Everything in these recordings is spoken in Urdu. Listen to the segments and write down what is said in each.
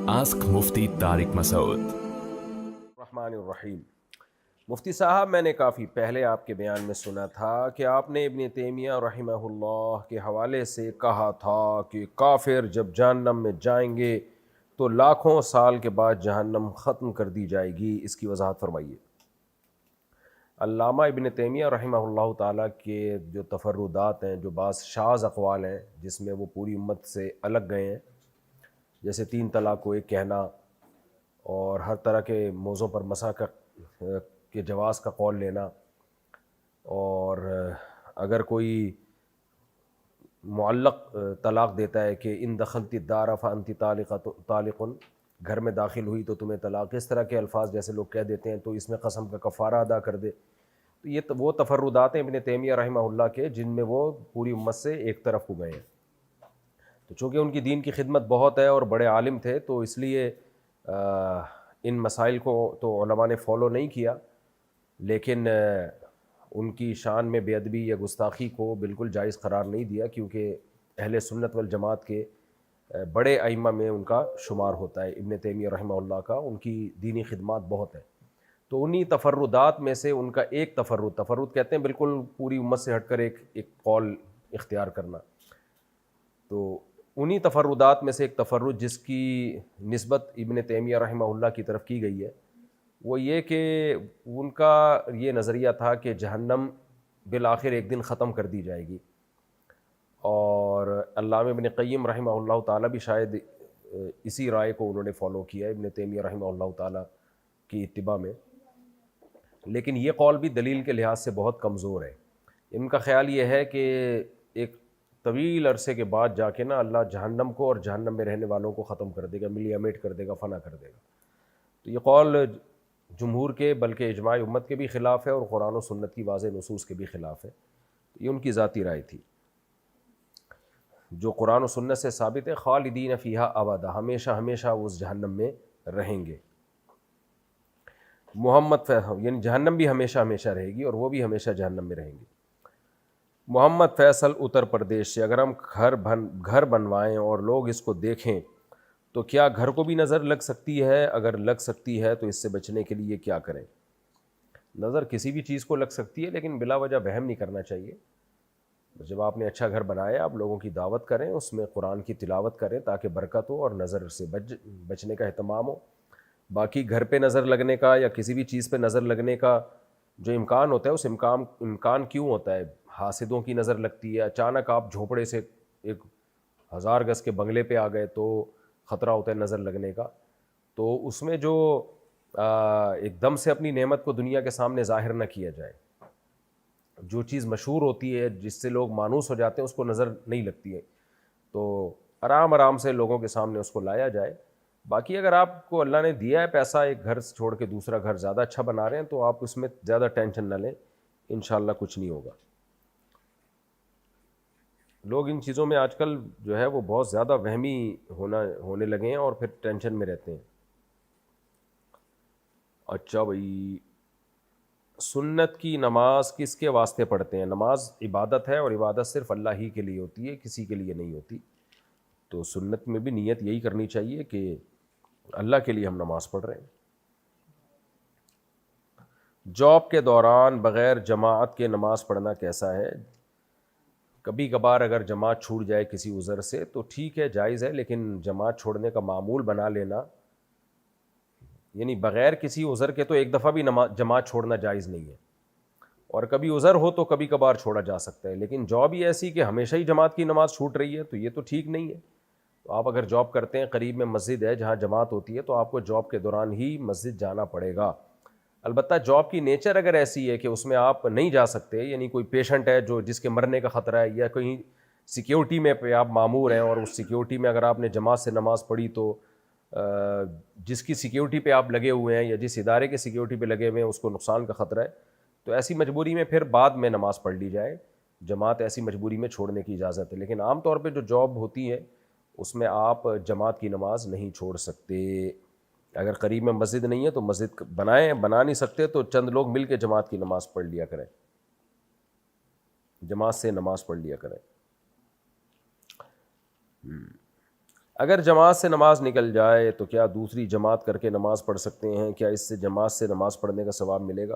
Ask Mufti Tariq Masood. الرحمن الرحیم۔ مفتی صاحب، میں نے کافی پہلے آپ کے بیان میں سنا تھا کہ آپ نے ابن تیمیہ رحمہ اللہ کے حوالے سے کہا تھا کہ کافر جب جہنم میں جائیں گے تو لاکھوں سال کے بعد جہنم ختم کر دی جائے گی۔ اس کی وضاحت فرمائیے۔ علامہ ابن تیمیہ رحمہ اللہ تعالیٰ کے جو تفردات ہیں، جو بعض شاذ اقوال ہیں جس میں وہ پوری امت سے الگ گئے ہیں، جیسے 3 طلاق کو ایک کہنا اور ہر طرح کے موضوع پر مسح کے جواز کا قول لینا، اور اگر کوئی معلق طلاق دیتا ہے کہ ان دخلت الدار فانت طالق، گھر میں داخل ہوئی تو تمہیں طلاق، اس طرح کے الفاظ جیسے لوگ کہہ دیتے ہیں تو اس میں قسم کا کفارہ ادا کر دے، تو یہ وہ تفردات ہیں ابن تیمیہ رحمہ اللہ کے جن میں وہ پوری امت سے ایک طرف ہو گئے ہیں۔ تو چونکہ ان کی دین کی خدمت بہت ہے اور بڑے عالم تھے، تو اس لیے ان مسائل کو تو علماء نے فالو نہیں کیا، لیکن ان کی شان میں بے ادبی یا گستاخی کو بالکل جائز قرار نہیں دیا، کیونکہ اہل سنت والجماعت کے بڑے ائمہ میں ان کا شمار ہوتا ہے ابن تیمیہ رحمہ اللہ کا، ان کی دینی خدمات بہت ہیں۔ تو انہی تفردات میں سے ان کا ایک تفرد کہتے ہیں بالکل پوری امت سے ہٹ کر ایک قول اختیار کرنا، تو انہی تفردات میں سے ایک تفرد جس کی نسبت ابن تیمیہ رحمہ اللہ کی طرف کی گئی ہے، وہ یہ کہ ان کا یہ نظریہ تھا کہ جہنم بالآخر ایک دن ختم کر دی جائے گی، اور علامہ ابن قیم رحمہ اللہ تعالیٰ بھی شاید اسی رائے کو انہوں نے فالو کیا ہے ابن تیمیہ رحمہ اللہ تعالیٰ کی اتباع میں، لیکن یہ قول بھی دلیل کے لحاظ سے بہت کمزور ہے۔ ان کا خیال یہ ہے کہ ایک طویل عرصے کے بعد جا کے نا اللہ جہنم کو اور جہنم میں رہنے والوں کو ختم کر دے گا، ملیمیٹ کر دے گا، فنا کر دے گا۔ تو یہ قول جمہور کے بلکہ اجماع امت کے بھی خلاف ہے اور قرآن و سنت کی واضح نصوص کے بھی خلاف ہے۔ یہ ان کی ذاتی رائے تھی جو قرآن و سنت سے ثابت ہے، خالدین فیہا ابدا، ہمیشہ ہمیشہ وہ اس جہنم میں رہیں گے۔ یعنی جہنم بھی ہمیشہ ہمیشہ رہے گی اور وہ بھی ہمیشہ جہنم میں رہیں گے۔ محمد فیصل اتر پردیش سے، اگر ہم گھر بنوائیں اور لوگ اس کو دیکھیں تو کیا گھر کو بھی نظر لگ سکتی ہے؟ اگر لگ سکتی ہے تو اس سے بچنے کے لیے کیا کریں؟ نظر کسی بھی چیز کو لگ سکتی ہے، لیکن بلا وجہ وہم نہیں کرنا چاہیے۔ جب آپ نے اچھا گھر بنایا، آپ لوگوں کی دعوت کریں، اس میں قرآن کی تلاوت کریں تاکہ برکت ہو اور نظر سے بچنے کا اہتمام ہو۔ باقی گھر پہ نظر لگنے کا یا کسی بھی چیز پہ نظر لگنے کا جو امکان ہوتا ہے، اس امکان کیوں ہوتا ہے؟ حاسدوں کی نظر لگتی ہے، اچانک آپ جھونپڑے سے ایک 1000 گز کے بنگلے پہ آ گئے تو خطرہ ہوتا ہے نظر لگنے کا۔ تو اس میں جو ایک دم سے اپنی نعمت کو دنیا کے سامنے ظاہر نہ کیا جائے، جو چیز مشہور ہوتی ہے جس سے لوگ مانوس ہو جاتے ہیں اس کو نظر نہیں لگتی ہے، تو آرام سے لوگوں کے سامنے اس کو لایا جائے۔ باقی اگر آپ کو اللہ نے دیا ہے پیسہ، ایک گھر چھوڑ کے دوسرا گھر زیادہ اچھا بنا رہے ہیں، تو آپ اس میں زیادہ ٹینشن نہ لیں، انشاءاللہ کچھ نہیں ہوگا۔ لوگ ان چیزوں میں آج کل جو ہے وہ بہت زیادہ وہمی ہونے لگے ہیں اور پھر ٹینشن میں رہتے ہیں۔ اچھا بھائی، سنت کی نماز کس کے واسطے پڑھتے ہیں؟ نماز عبادت ہے اور عبادت صرف اللہ ہی کے لیے ہوتی ہے، کسی کے لیے نہیں ہوتی، تو سنت میں بھی نیت یہی کرنی چاہیے کہ اللہ کے لیے ہم نماز پڑھ رہے ہیں۔ جاب کے دوران بغیر جماعت کے نماز پڑھنا کیسا ہے؟ کبھی کبھار اگر جماعت چھوٹ جائے کسی عذر سے تو ٹھیک ہے، جائز ہے، لیکن جماعت چھوڑنے کا معمول بنا لینا، یعنی بغیر کسی عذر کے تو ایک دفعہ بھی جماعت چھوڑنا جائز نہیں ہے، اور کبھی عذر ہو تو کبھی کبھار چھوڑا جا سکتا ہے، لیکن جاب ہی ایسی کہ ہمیشہ ہی جماعت کی نماز چھوٹ رہی ہے تو یہ تو ٹھیک نہیں ہے۔ تو آپ اگر جاب کرتے ہیں، قریب میں مسجد ہے جہاں جماعت ہوتی ہے، تو آپ کو جاب کے دوران ہی مسجد جانا پڑے گا۔ البتہ جاب کی نیچر اگر ایسی ہے کہ اس میں آپ نہیں جا سکتے، یعنی کوئی پیشنٹ ہے جس کے مرنے کا خطرہ ہے، یا کہیں سیکیورٹی میں پہ آپ مامور ہیں اور اس سیکیورٹی میں اگر آپ نے جماعت سے نماز پڑھی تو جس کی سیکیورٹی پہ آپ لگے ہوئے ہیں یا جس ادارے کے سیکیورٹی پہ لگے ہوئے ہیں اس کو نقصان کا خطرہ ہے، تو ایسی مجبوری میں پھر بعد میں نماز پڑھ لی جائے، جماعت ایسی مجبوری میں چھوڑنے کی اجازت ہے، لیکن عام طور پہ جو جاب ہوتی ہے اس میں آپ جماعت کی نماز نہیں چھوڑ سکتے۔ اگر قریب میں مسجد نہیں ہے تو مسجد بنا نہیں سکتے تو چند لوگ مل کے جماعت کی نماز پڑھ لیا کریں، جماعت سے نماز پڑھ لیا کریں۔ اگر جماعت سے نماز نکل جائے تو کیا دوسری جماعت کر کے نماز پڑھ سکتے ہیں؟ کیا اس سے جماعت سے نماز پڑھنے کا ثواب ملے گا؟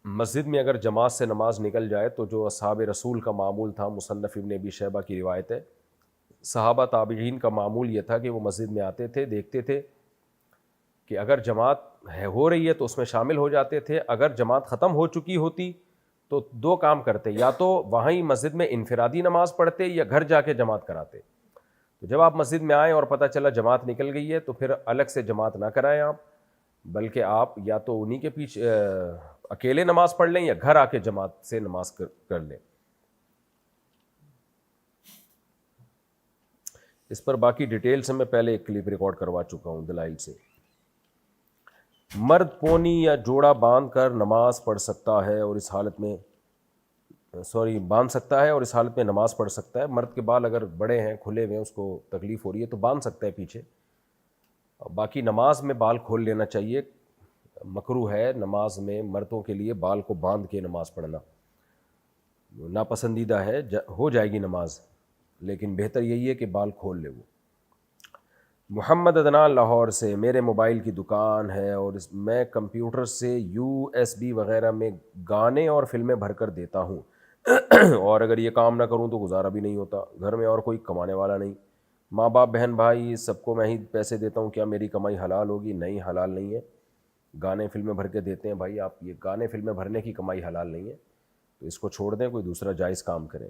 مسجد میں اگر جماعت سے نماز نکل جائے تو جو اصحاب رسول کا معمول تھا، مصنف ابن ابی شیبہ کی روایت ہے، صحابہ تابعین کا معمول یہ تھا کہ وہ مسجد میں آتے تھے، دیکھتے تھے کہ اگر جماعت ہو رہی ہے تو اس میں شامل ہو جاتے تھے، اگر جماعت ختم ہو چکی ہوتی تو دو کام کرتے، یا تو وہیں مسجد میں انفرادی نماز پڑھتے یا گھر جا کے جماعت کراتے۔ تو جب آپ مسجد میں آئیں اور پتہ چلا جماعت نکل گئی ہے تو پھر الگ سے جماعت نہ کرائیں آپ، بلکہ آپ یا تو انہی کے پیچھے اکیلے نماز پڑھ لیں یا گھر آ کے جماعت سے نماز کر لیں۔ اس پر باقی ڈیٹیل سے میں پہلے ایک کلپ ریکارڈ کروا چکا ہوں دلائل سے۔ مرد پونی یا جوڑا باندھ کر نماز پڑھ سکتا ہے اور اس حالت میں باندھ سکتا ہے اور اس حالت میں نماز پڑھ سکتا ہے۔ مرد کے بال اگر بڑے ہیں، کھلے ہوئے ہیں، اس کو تکلیف ہو رہی ہے تو باندھ سکتا ہے پیچھے، باقی نماز میں بال کھول لینا چاہیے۔ مکروہ ہے نماز میں مردوں کے لیے بال کو باندھ کے نماز پڑھنا، ناپسندیدہ ہے، ہو جائے گی نماز، لیکن بہتر یہی ہے کہ بال کھول لے وہ۔ محمد عدنان لاہور سے، میرے موبائل کی دکان ہے اور میں کمپیوٹر سے USB وغیرہ میں گانے اور فلمیں بھر کر دیتا ہوں اور اگر یہ کام نہ کروں تو گزارا بھی نہیں ہوتا، گھر میں اور کوئی کمانے والا نہیں، ماں باپ بہن بھائی سب کو میں ہی پیسے دیتا ہوں، کیا میری کمائی حلال ہوگی؟ نہیں، حلال نہیں ہے۔ گانے فلمیں بھر کے دیتے ہیں بھائی آپ، یہ گانے فلمیں بھرنے کی کمائی حلال نہیں ہے، تو اس کو چھوڑ دیں، کوئی دوسرا جائز کام کریں۔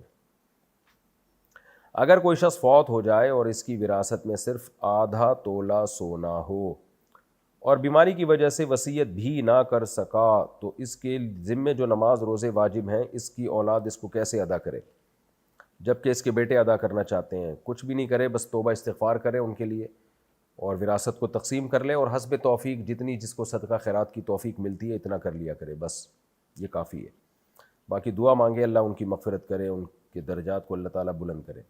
اگر کوئی شخص فوت ہو جائے اور اس کی وراثت میں صرف آدھا تولہ سونا ہو اور بیماری کی وجہ سے وصیت بھی نہ کر سکا تو اس کے ذمے جو نماز روزے واجب ہیں، اس کی اولاد اس کو کیسے ادا کرے؟ جبکہ اس کے بیٹے ادا کرنا چاہتے ہیں۔ کچھ بھی نہیں کرے، بس توبہ استغفار کرے ان کے لیے اور وراثت کو تقسیم کر لے اور حسب توفیق جتنی جس کو صدقہ خیرات کی توفیق ملتی ہے اتنا کر لیا کرے، بس یہ کافی ہے۔ باقی دعا مانگے اللہ ان کی مغفرت کرے، ان کے درجات کو اللہ تعالیٰ بلند کرے۔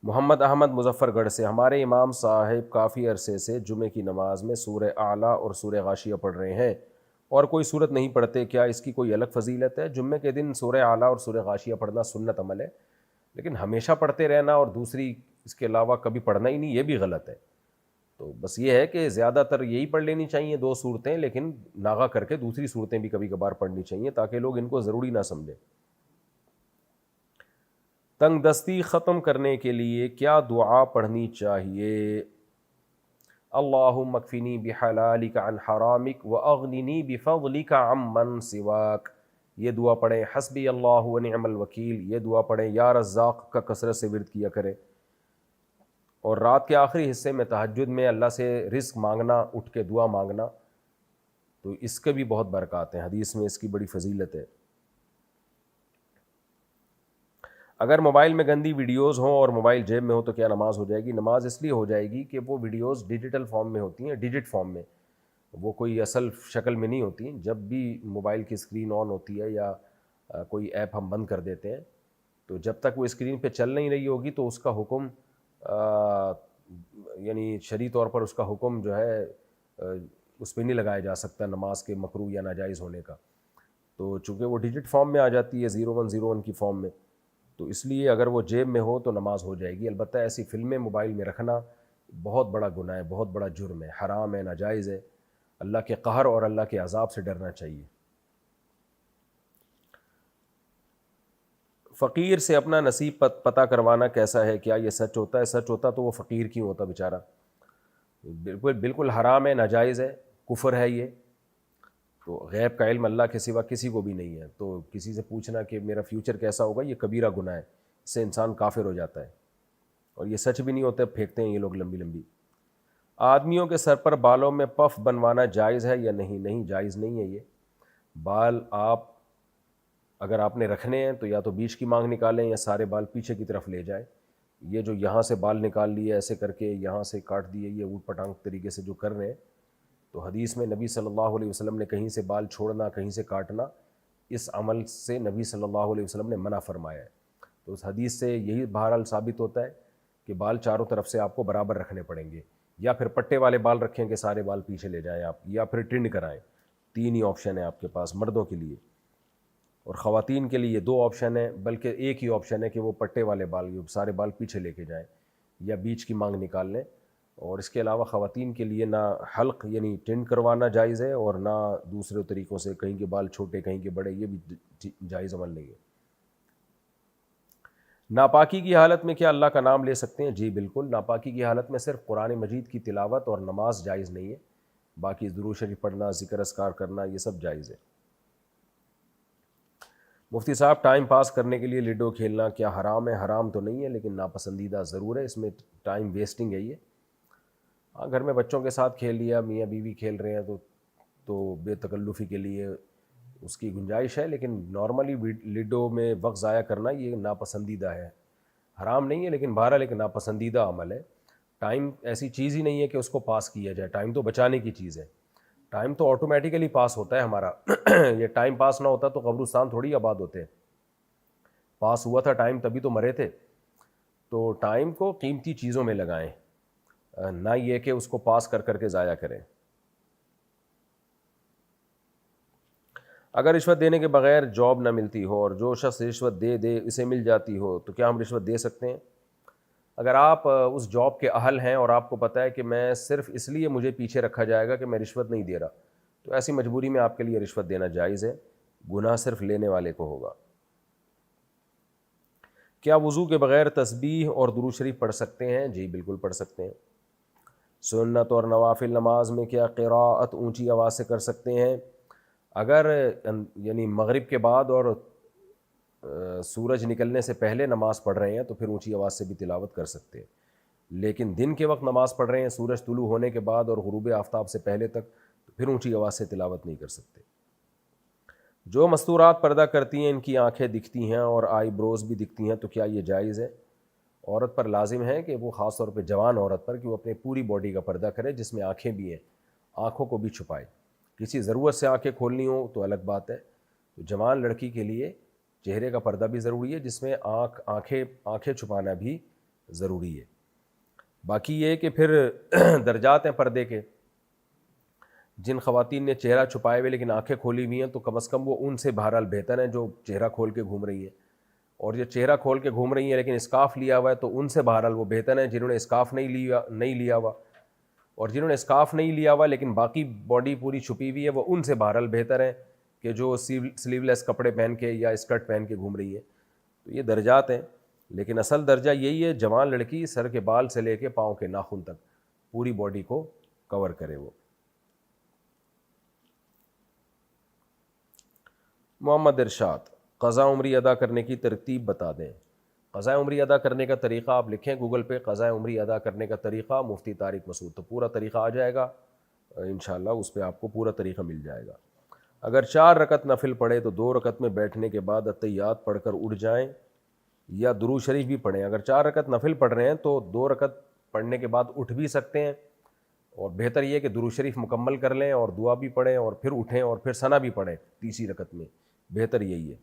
محمد احمد مظفر گڑھ سے، ہمارے امام صاحب کافی عرصے سے جمعے کی نماز میں سورہ اعلیٰ اور سورہ غاشیہ پڑھ رہے ہیں اور کوئی سورت نہیں پڑھتے، کیا اس کی کوئی الگ فضیلت ہے؟ جمعے کے دن سورہ اعلیٰ اور سورہ غاشیہ پڑھنا سنت عمل ہے، لیکن ہمیشہ پڑھتے رہنا اور دوسری اس کے علاوہ کبھی پڑھنا ہی نہیں، یہ بھی غلط ہے۔ تو بس یہ ہے کہ زیادہ تر یہی پڑھ لینی چاہیے 2 صورتیں، لیکن ناغہ کر کے دوسری صورتیں بھی کبھی کبھار پڑھنی چاہیے تاکہ لوگ ان کو ضروری نہ سمجھیں۔ تنگ دستی ختم کرنے کے لیے کیا دعا پڑھنی چاہیے؟ اللہم اکفنی بحلالک عن حرامک واغننی بفضلک عمن سواک، یہ دعا پڑھیں۔ حسبی اللہ ونعم الوکیل، یہ دعا پڑھیں۔ یا رزاق کا کثرت سے ورد کیا کریں، اور رات کے آخری حصے میں تہجد میں اللہ سے رزق مانگنا، اٹھ کے دعا مانگنا، تو اس کے بھی بہت برکات ہیں، حدیث میں اس کی بڑی فضیلت ہے۔ اگر موبائل میں گندی ویڈیوز ہوں اور موبائل جیب میں ہو تو کیا نماز ہو جائے گی؟ نماز اس لیے ہو جائے گی کہ وہ ویڈیوز ڈیجیٹل فارم میں ہوتی ہیں، ڈیجٹ فارم میں، وہ کوئی اصل شکل میں نہیں ہوتی۔ جب بھی موبائل کی اسکرین آن ہوتی ہے یا کوئی ایپ ہم بند کر دیتے ہیں تو جب تک وہ اسکرین پہ چل نہیں رہی ہوگی تو اس کا حکم یعنی شرعی طور پر اس کا حکم جو ہے اس پہ نہیں لگایا جا سکتا نماز کے مکروہ یا ناجائز ہونے کا، تو چونکہ وہ ڈیجٹ فارم میں آ جاتی ہے 0101 کی فارم میں، تو اس لیے اگر وہ جیب میں ہو تو نماز ہو جائے گی۔ البتہ ایسی فلمیں موبائل میں رکھنا بہت بڑا گناہ ہے، بہت بڑا جرم ہے، حرام ہے، ناجائز ہے، اللہ کے قہر اور اللہ کے عذاب سے ڈرنا چاہیے۔ فقیر سے اپنا نصیب پتہ کروانا کیسا ہے؟ کیا یہ سچ ہوتا ہے؟ سچ ہوتا تو وہ فقیر کیوں ہوتا بیچارہ؟ بالکل حرام ہے، ناجائز ہے، کفر ہے یہ، تو غیب کا علم اللہ کے سوا کسی کو بھی نہیں ہے، تو کسی سے پوچھنا کہ میرا فیوچر کیسا ہوگا یہ کبیرہ گناہ ہے، اس سے انسان کافر ہو جاتا ہے، اور یہ سچ بھی نہیں ہوتا، پھینکتے ہیں یہ لوگ لمبی لمبی۔ آدمیوں کے سر پر بالوں میں پف بنوانا جائز ہے یا نہیں؟ نہیں، جائز نہیں ہے یہ بال۔ اگر آپ نے رکھنے ہیں تو یا تو بیچ کی مانگ نکالیں یا سارے بال پیچھے کی طرف لے جائیں۔ یہ جو یہاں سے بال نکال لیے ایسے کر کے یہاں سے کاٹ دیے، یہ اوٹ پٹانگ طریقے سے جو کر رہے ہیں، تو حدیث میں نبی صلی اللہ علیہ وسلم نے کہیں سے بال چھوڑنا، کہیں سے کاٹنا، اس عمل سے نبی صلی اللہ علیہ وسلم نے منع فرمایا ہے۔ تو اس حدیث سے یہی بہرحال ثابت ہوتا ہے کہ بال چاروں طرف سے آپ کو برابر رکھنے پڑیں گے، یا پھر پٹے والے بال رکھیں کہ سارے بال پیچھے لے جائیں آپ، یا پھر ٹرنڈ کرائیں۔ 3 ہی آپشن ہے آپ کے پاس مردوں کے لیے، اور خواتین کے لیے 2 آپشن ہیں، بلکہ ایک ہی آپشن ہے کہ وہ پٹے والے بال، سارے بال پیچھے لے کے جائیں، یا بیچ کی مانگ نکال لیں. اور اس کے علاوہ خواتین کے لیے نہ حلق یعنی ٹینڈ کروانا جائز ہے اور نہ دوسرے طریقوں سے کہیں کے بال چھوٹے کہیں کے بڑے، یہ بھی جائز عمل نہیں ہے. ناپاکی کی حالت میں کیا اللہ کا نام لے سکتے ہیں؟ جی بالکل. ناپاکی کی حالت میں صرف قرآن مجید کی تلاوت اور نماز جائز نہیں ہے، باقی درود شریف پڑھنا، ذکر اذکار کرنا، یہ سب جائز ہے. مفتی صاحب ٹائم پاس کرنے کے لیے لڈو کھیلنا کیا حرام ہے؟ حرام تو نہیں ہے لیکن ناپسندیدہ ضرور ہے، اس میں ٹائم ویسٹنگ ہے یہ. ہاں گھر میں بچوں کے ساتھ کھیل لیا، میاں بیوی کھیل رہے ہیں تو بے تکلفی کے لیے اس کی گنجائش ہے، لیکن نارملی لڈو میں وقت ضائع کرنا یہ ناپسندیدہ ہے. حرام نہیں ہے لیکن بہرحال ایک ناپسندیدہ عمل ہے. ٹائم ایسی چیز ہی نہیں ہے کہ اس کو پاس کیا جائے، ٹائم تو بچانے کی چیز ہے. ٹائم تو آٹومیٹیکلی پاس ہوتا ہے ہمارا. یہ ٹائم پاس نہ ہوتا تو قبرستان تھوڑی آباد ہوتے. پاس ہوا تھا ٹائم تبھی تو مرے تھے. تو ٹائم کو قیمتی چیزوں میں لگائیں، نہ یہ کہ اس کو پاس کر کر کے ضائع کریں. اگر رشوت دینے کے بغیر جاب نہ ملتی ہو اور جو شخص رشوت دے اسے مل جاتی ہو تو کیا ہم رشوت دے سکتے ہیں؟ اگر آپ اس جاب کے اہل ہیں اور آپ کو پتہ ہے کہ میں صرف اس لیے مجھے پیچھے رکھا جائے گا کہ میں رشوت نہیں دے رہا، تو ایسی مجبوری میں آپ کے لیے رشوت دینا جائز ہے. گناہ صرف لینے والے کو ہوگا. کیا وضو کے بغیر تسبیح اور درود شریف پڑھ سکتے ہیں؟ جی بالکل پڑھ سکتے ہیں. سنت اور نوافل نماز میں کیا قراءت اونچی آواز سے کر سکتے ہیں؟ اگر یعنی مغرب کے بعد اور سورج نکلنے سے پہلے نماز پڑھ رہے ہیں تو پھر اونچی آواز سے بھی تلاوت کر سکتے ہیں، لیکن دن کے وقت نماز پڑھ رہے ہیں سورج طلوع ہونے کے بعد اور غروب آفتاب سے پہلے تک، تو پھر اونچی آواز سے تلاوت نہیں کر سکتے. جو مستورات پردہ کرتی ہیں ان کی آنکھیں دکھتی ہیں اور آئی بروز بھی دکھتی ہیں، تو کیا یہ جائز ہے؟ عورت پر لازم ہے کہ وہ خاص طور پہ جوان عورت پر کہ وہ اپنے پوری باڈی کا پردہ کرے جس میں آنکھیں بھی ہیں، آنکھوں کو بھی چھپائے. کسی ضرورت سے آنکھیں کھولنی ہو تو الگ بات ہے. تو جوان لڑکی کے لیے چہرے کا پردہ بھی ضروری ہے جس میں آنکھیں چھپانا بھی ضروری ہے. باقی یہ کہ پھر درجات ہیں پردے کے. جن خواتین نے چہرہ چھپائے ہوئے لیکن آنکھیں کھولی ہوئی ہیں تو کم از کم وہ ان سے بہرحال بہتر ہیں جو چہرہ کھول کے گھوم رہی ہیں، اور جو چہرہ کھول کے گھوم رہی ہیں لیکن اسکارف لیا ہوا ہے تو ان سے بہرحال وہ بہتر ہیں جنہوں نے اسکارف نہیں لیا ہوا. اور جنہوں نے اسکارف نہیں لیا ہوا لیکن باقی باڈی پوری چھپی ہوئی ہے وہ ان سے بہرحال بہتر ہیں کہ جو سلیو لیس کپڑے پہن کے یا اسکرٹ پہن کے گھوم رہی ہے. تو یہ درجات ہیں، لیکن اصل درجہ یہی ہے جوان لڑکی سر کے بال سے لے کے پاؤں کے ناخن تک پوری باڈی کو کور کرے. وہ محمد ارشاد قضاء عمری ادا کرنے کی ترتیب بتا دیں. قضاء عمری ادا کرنے کا طریقہ آپ لکھیں گوگل پہ قضاء عمری ادا کرنے کا طریقہ مفتی طارق مسعود، تو پورا طریقہ آ جائے گا انشاءاللہ، اس پہ آپ کو پورا طریقہ مل جائے گا. اگر 4 رکعت نفل پڑھے تو 2 رکعت میں بیٹھنے کے بعد اتحیات پڑھ کر اٹھ جائیں یا درود شریف بھی پڑھیں. اگر 4 رکعت نفل پڑھ رہے ہیں تو 2 رکعت پڑھنے کے بعد اٹھ بھی سکتے ہیں، اور بہتر یہ کہ درود شریف مکمل کر لیں اور دعا بھی پڑھیں اور پھر اٹھیں اور پھر ثنا بھی پڑھیں تیسری رکعت میں، بہتر یہی ہے.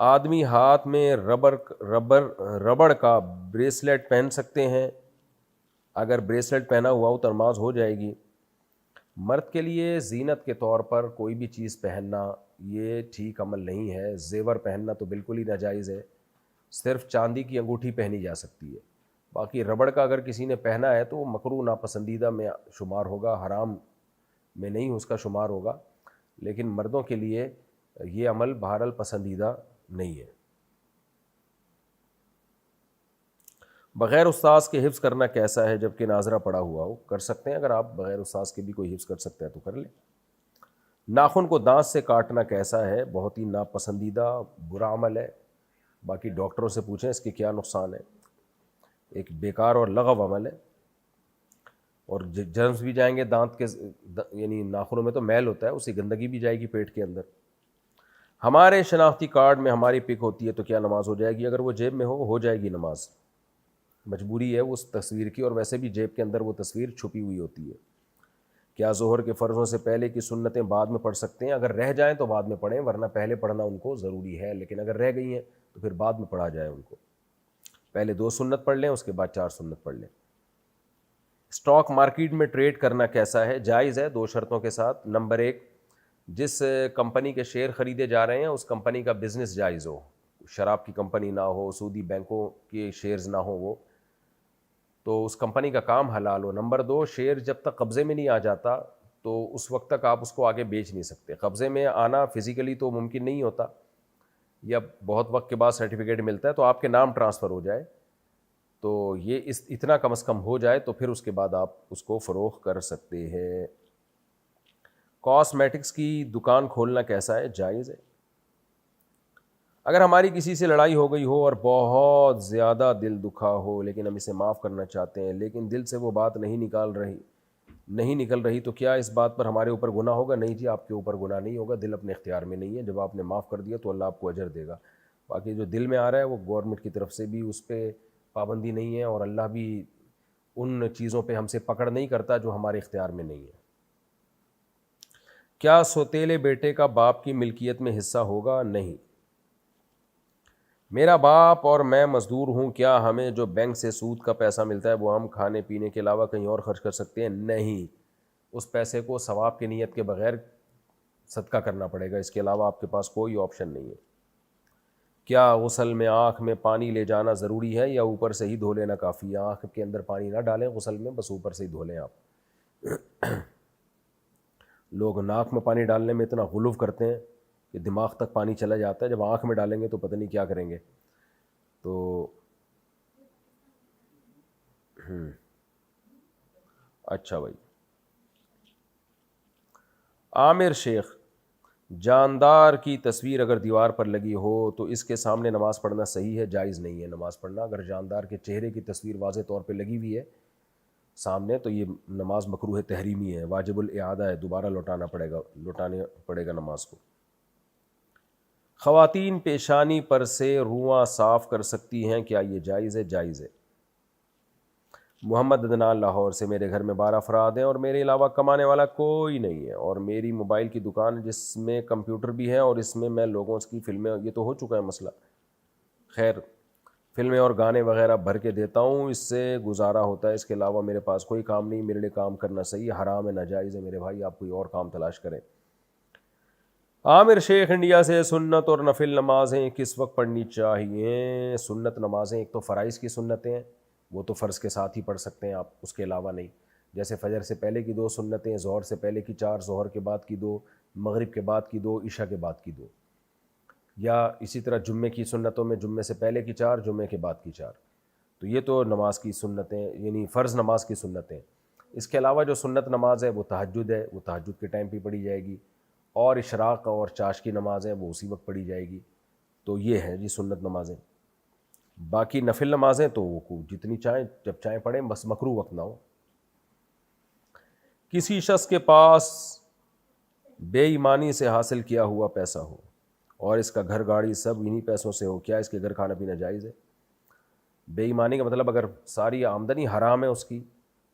آدمی ہاتھ میں ربڑ کا بریسلیٹ پہن سکتے ہیں؟ اگر بریسلیٹ پہنا ہوا ہو تو نماز ہو جائے گی. مرد کے لیے زینت کے طور پر کوئی بھی چیز پہننا یہ ٹھیک عمل نہیں ہے. زیور پہننا تو بالکل ہی ناجائز ہے، صرف چاندی کی انگوٹھی پہنی جا سکتی ہے. باقی ربڑ کا اگر کسی نے پہنا ہے تو وہ مکروہ ناپسندیدہ میں شمار ہوگا، حرام میں نہیں اس کا شمار ہوگا، لیکن مردوں کے لیے یہ عمل بہرحال پسندیدہ نہیں ہے. بغیر استاذ کے حفظ کرنا کیسا ہے جبکہ ناظرہ پڑا ہوا ہو؟ کر سکتے ہیں، اگر آپ بغیر استاذ کے بھی کوئی حفظ کر سکتے ہیں تو کر لیں. ناخن کو دانت سے کاٹنا کیسا ہے؟ بہت ہی ناپسندیدہ برا عمل ہے. باقی ڈاکٹروں سے پوچھیں اس کے کیا نقصان ہے. ایک بیکار اور لغو عمل ہے، اور جرمز بھی جائیں گے دانت کے، یعنی ناخنوں میں تو میل ہوتا ہے، اسی گندگی بھی جائے گی پیٹ کے اندر. ہمارے شناختی کارڈ میں ہماری پک ہوتی ہے تو کیا نماز ہو جائے گی؟ اگر وہ جیب میں ہو جائے گی نماز. مجبوری ہے اس تصویر کی، اور ویسے بھی جیب کے اندر وہ تصویر چھپی ہوئی ہوتی ہے. کیا ظہر کے فرضوں سے پہلے کی سنتیں بعد میں پڑھ سکتے ہیں؟ اگر رہ جائیں تو بعد میں پڑھیں، ورنہ پہلے پڑھنا ان کو ضروری ہے، لیکن اگر رہ گئی ہیں تو پھر بعد میں پڑھا جائے ان کو. پہلے 2 سنت پڑھ لیں، اس کے بعد 4 سنت پڑھ لیں. اسٹاک مارکیٹ میں ٹریڈ کرنا کیسا ہے؟ جائز ہے 2 شرطوں کے ساتھ. نمبر 1، جس کمپنی کے شیئر خریدے جا رہے ہیں اس کمپنی کا بزنس جائز ہو، شراب کی کمپنی نہ ہو، سودی بینکوں کے شیئرز نہ ہوں وہ، تو اس کمپنی کا کام حلال ہو۔ نمبر 2، شیئر جب تک قبضے میں نہیں آ جاتا تو اس وقت تک آپ اس کو آگے بیچ نہیں سکتے۔ قبضے میں آنا فزیکلی تو ممکن نہیں ہوتا، یا بہت وقت کے بعد سرٹیفکیٹ ملتا ہے تو آپ کے نام ٹرانسفر ہو جائے، تو یہ اتنا کم از کم ہو جائے تو پھر اس کے بعد آپ اس کو فروخت کر سکتے ہیں۔ کاسمیٹکس کی دکان کھولنا کیسا ہے؟ جائز ہے۔ اگر ہماری کسی سے لڑائی ہو گئی ہو اور بہت زیادہ دل دکھا ہو لیکن ہم اسے معاف کرنا چاہتے ہیں، لیکن دل سے وہ بات نہیں نکل رہی تو کیا اس بات پر ہمارے اوپر گناہ ہوگا؟ نہیں جی، آپ کے اوپر گناہ نہیں ہوگا، دل اپنے اختیار میں نہیں ہے۔ جب آپ نے معاف کر دیا تو اللہ آپ کو اجر دے گا۔ باقی جو دل میں آ رہا ہے وہ گورنمنٹ کی طرف سے بھی اس پہ پابندی نہیں ہے، اور اللہ بھی ان چیزوں پہ ہم سے پکڑ نہیں کرتا جو ہمارے اختیار میں نہیں ہے۔ کیا سوتیلے بیٹے کا باپ کی ملکیت میں حصہ ہوگا؟ نہیں۔ میرا باپ اور میں مزدور ہوں، کیا ہمیں جو بینک سے سود کا پیسہ ملتا ہے وہ ہم کھانے پینے کے علاوہ کہیں اور خرچ کر سکتے ہیں؟ نہیں، اس پیسے کو ثواب کی نیت کے بغیر صدقہ کرنا پڑے گا، اس کے علاوہ آپ کے پاس کوئی آپشن نہیں ہے۔ کیا غسل میں آنکھ میں پانی لے جانا ضروری ہے یا اوپر سے ہی دھو لینا کافی ہے؟ آنکھ کے اندر پانی نہ ڈالیں غسل میں، بس اوپر سے ہی دھو لیں آپ۔ لوگ ناک میں پانی ڈالنے میں اتنا غلو کرتے ہیں کہ دماغ تک پانی چلا جاتا ہے، جب آنکھ میں ڈالیں گے تو پتہ نہیں کیا کریں گے۔ تو اچھا بھائی، عامر شیخ، جاندار کی تصویر اگر دیوار پر لگی ہو تو اس کے سامنے نماز پڑھنا صحیح ہے؟ جائز نہیں ہے نماز پڑھنا۔ اگر جاندار کے چہرے کی تصویر واضح طور پہ لگی ہوئی ہے سامنے تو یہ نماز مکروہ تحریمی ہے، واجب الاعادہ ہے، دوبارہ لوٹانا پڑے گا نماز کو۔ خواتین پیشانی پر سے رواں صاف کر سکتی ہیں، کیا یہ جائز ہے؟ جائز ہے۔ محمد عدنان لاہور سے، میرے گھر میں 12 افراد ہیں اور میرے علاوہ کمانے والا کوئی نہیں ہے، اور میری موبائل کی دکان جس میں کمپیوٹر بھی ہے، اور اس میں میں لوگوں کی فلمیں، یہ تو ہو چکا ہے مسئلہ، خیر فلمیں اور گانے وغیرہ بھر کے دیتا ہوں، اس سے گزارا ہوتا ہے، اس کے علاوہ میرے پاس کوئی کام نہیں، میرے لیے کام کرنا صحیح حرام ہے ناجائز ہے؟ میرے بھائی آپ کوئی اور کام تلاش کریں۔ عامر شیخ انڈیا سے، سنت اور نفل نمازیں کس وقت پڑھنی چاہیے؟ سنت نمازیں ایک تو فرائض کی سنتیں ہیں، وہ تو فرض کے ساتھ ہی پڑھ سکتے ہیں آپ، اس کے علاوہ نہیں۔ جیسے فجر سے پہلے کی 2 سنتیں، ظہر سے پہلے کی 4، ظہر کے بعد کی 2، مغرب کے بعد کی 2، عشاء کے بعد کی 2، یا اسی طرح جمعے کی سنتوں میں جمعے سے پہلے کی 4، جمعے کے بعد کی 4۔ تو یہ تو نماز کی سنتیں، یعنی فرض نماز کی سنتیں۔ اس کے علاوہ جو سنت نماز ہے وہ تہجد ہے، وہ تہجد کے ٹائم پہ پڑھی جائے گی، اور اشراق اور چاش کی نماز ہے وہ اسی وقت پڑھی جائے گی۔ تو یہ ہے جی سنت نمازیں۔ باقی نفل نمازیں تو وہ جتنی چاہیں جب چاہیں پڑھیں، بس مکروہ وقت نہ ہو۔ کسی شخص کے پاس بے ایمانی سے حاصل کیا ہوا پیسہ ہو اور اس کا گھر گاڑی سب انہی پیسوں سے ہو، کیا اس کے گھر کھانا پینا جائز ہے؟ بے ایمانی کا مطلب اگر ساری آمدنی حرام ہے اس کی،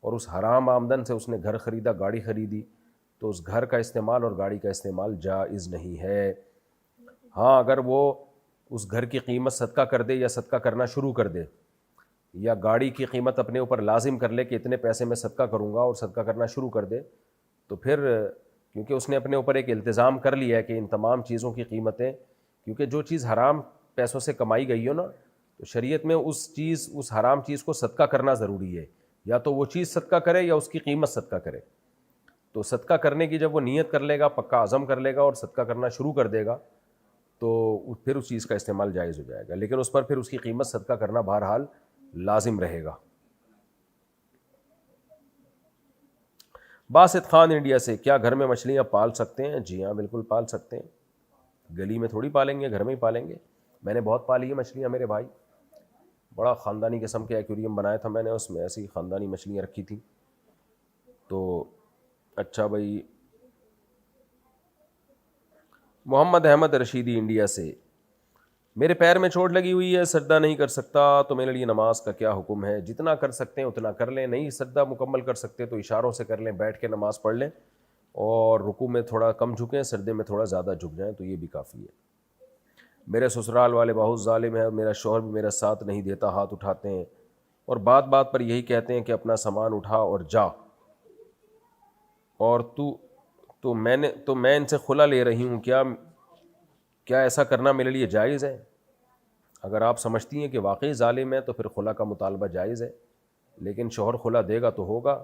اور اس حرام آمدن سے اس نے گھر خریدا، گاڑی خریدی، تو اس گھر کا استعمال اور گاڑی کا استعمال جائز نہیں ہے۔ ہاں اگر وہ اس گھر کی قیمت صدقہ کر دے یا صدقہ کرنا شروع کر دے، یا گاڑی کی قیمت اپنے اوپر لازم کر لے کہ اتنے پیسے میں صدقہ کروں گا، اور صدقہ کرنا شروع کر دے، تو پھر کیونکہ اس نے اپنے اوپر ایک التزام کر لیا ہے کہ ان تمام چیزوں کی قیمتیں، کیونکہ جو چیز حرام پیسوں سے کمائی گئی ہو نا، تو شریعت میں اس حرام چیز کو صدقہ کرنا ضروری ہے، یا تو وہ چیز صدقہ کرے یا اس کی قیمت صدقہ کرے۔ تو صدقہ کرنے کی جب وہ نیت کر لے گا، پکا عزم کر لے گا اور صدقہ کرنا شروع کر دے گا، تو پھر اس چیز کا استعمال جائز ہو جائے گا، لیکن اس پر پھر اس کی قیمت صدقہ کرنا بہرحال لازم رہے گا۔ باسط خان انڈیا سے، کیا گھر میں مچھلیاں پال سکتے ہیں؟ جی ہاں بالکل پال سکتے ہیں، گلی میں تھوڑی پالیں گے، گھر میں ہی پالیں گے۔ میں نے بہت پالی ہے مچھلیاں میرے بھائی، بڑا خاندانی قسم کے ایکویریم بنایا تھا میں نے، اس میں ایسی خاندانی مچھلیاں رکھی تھیں۔ تو اچھا بھائی، محمد احمد رشیدی انڈیا سے، میرے پیر میں چوٹ لگی ہوئی ہے، سجدہ نہیں کر سکتا، تو میرے لیے نماز کا کیا حکم ہے؟ جتنا کر سکتے ہیں اتنا کر لیں، نہیں سجدہ مکمل کر سکتے تو اشاروں سے کر لیں، بیٹھ کے نماز پڑھ لیں، اور رکوع میں تھوڑا کم جھکیں، سجدے میں تھوڑا زیادہ جھک جائیں، تو یہ بھی کافی ہے۔ میرے سسرال والے بہت ظالم ہیں، میرا شوہر بھی میرا ساتھ نہیں دیتا، ہاتھ اٹھاتے ہیں اور بات بات پر یہی کہتے ہیں کہ اپنا سامان اٹھا اور جا، اور تو میں ان سے خلا لے رہی ہوں، کیا ایسا کرنا میرے لیے جائز ہے؟ اگر آپ سمجھتی ہیں کہ واقعی ظالم ہے تو پھر خلا کا مطالبہ جائز ہے، لیکن شوہر خلا دے گا تو ہوگا،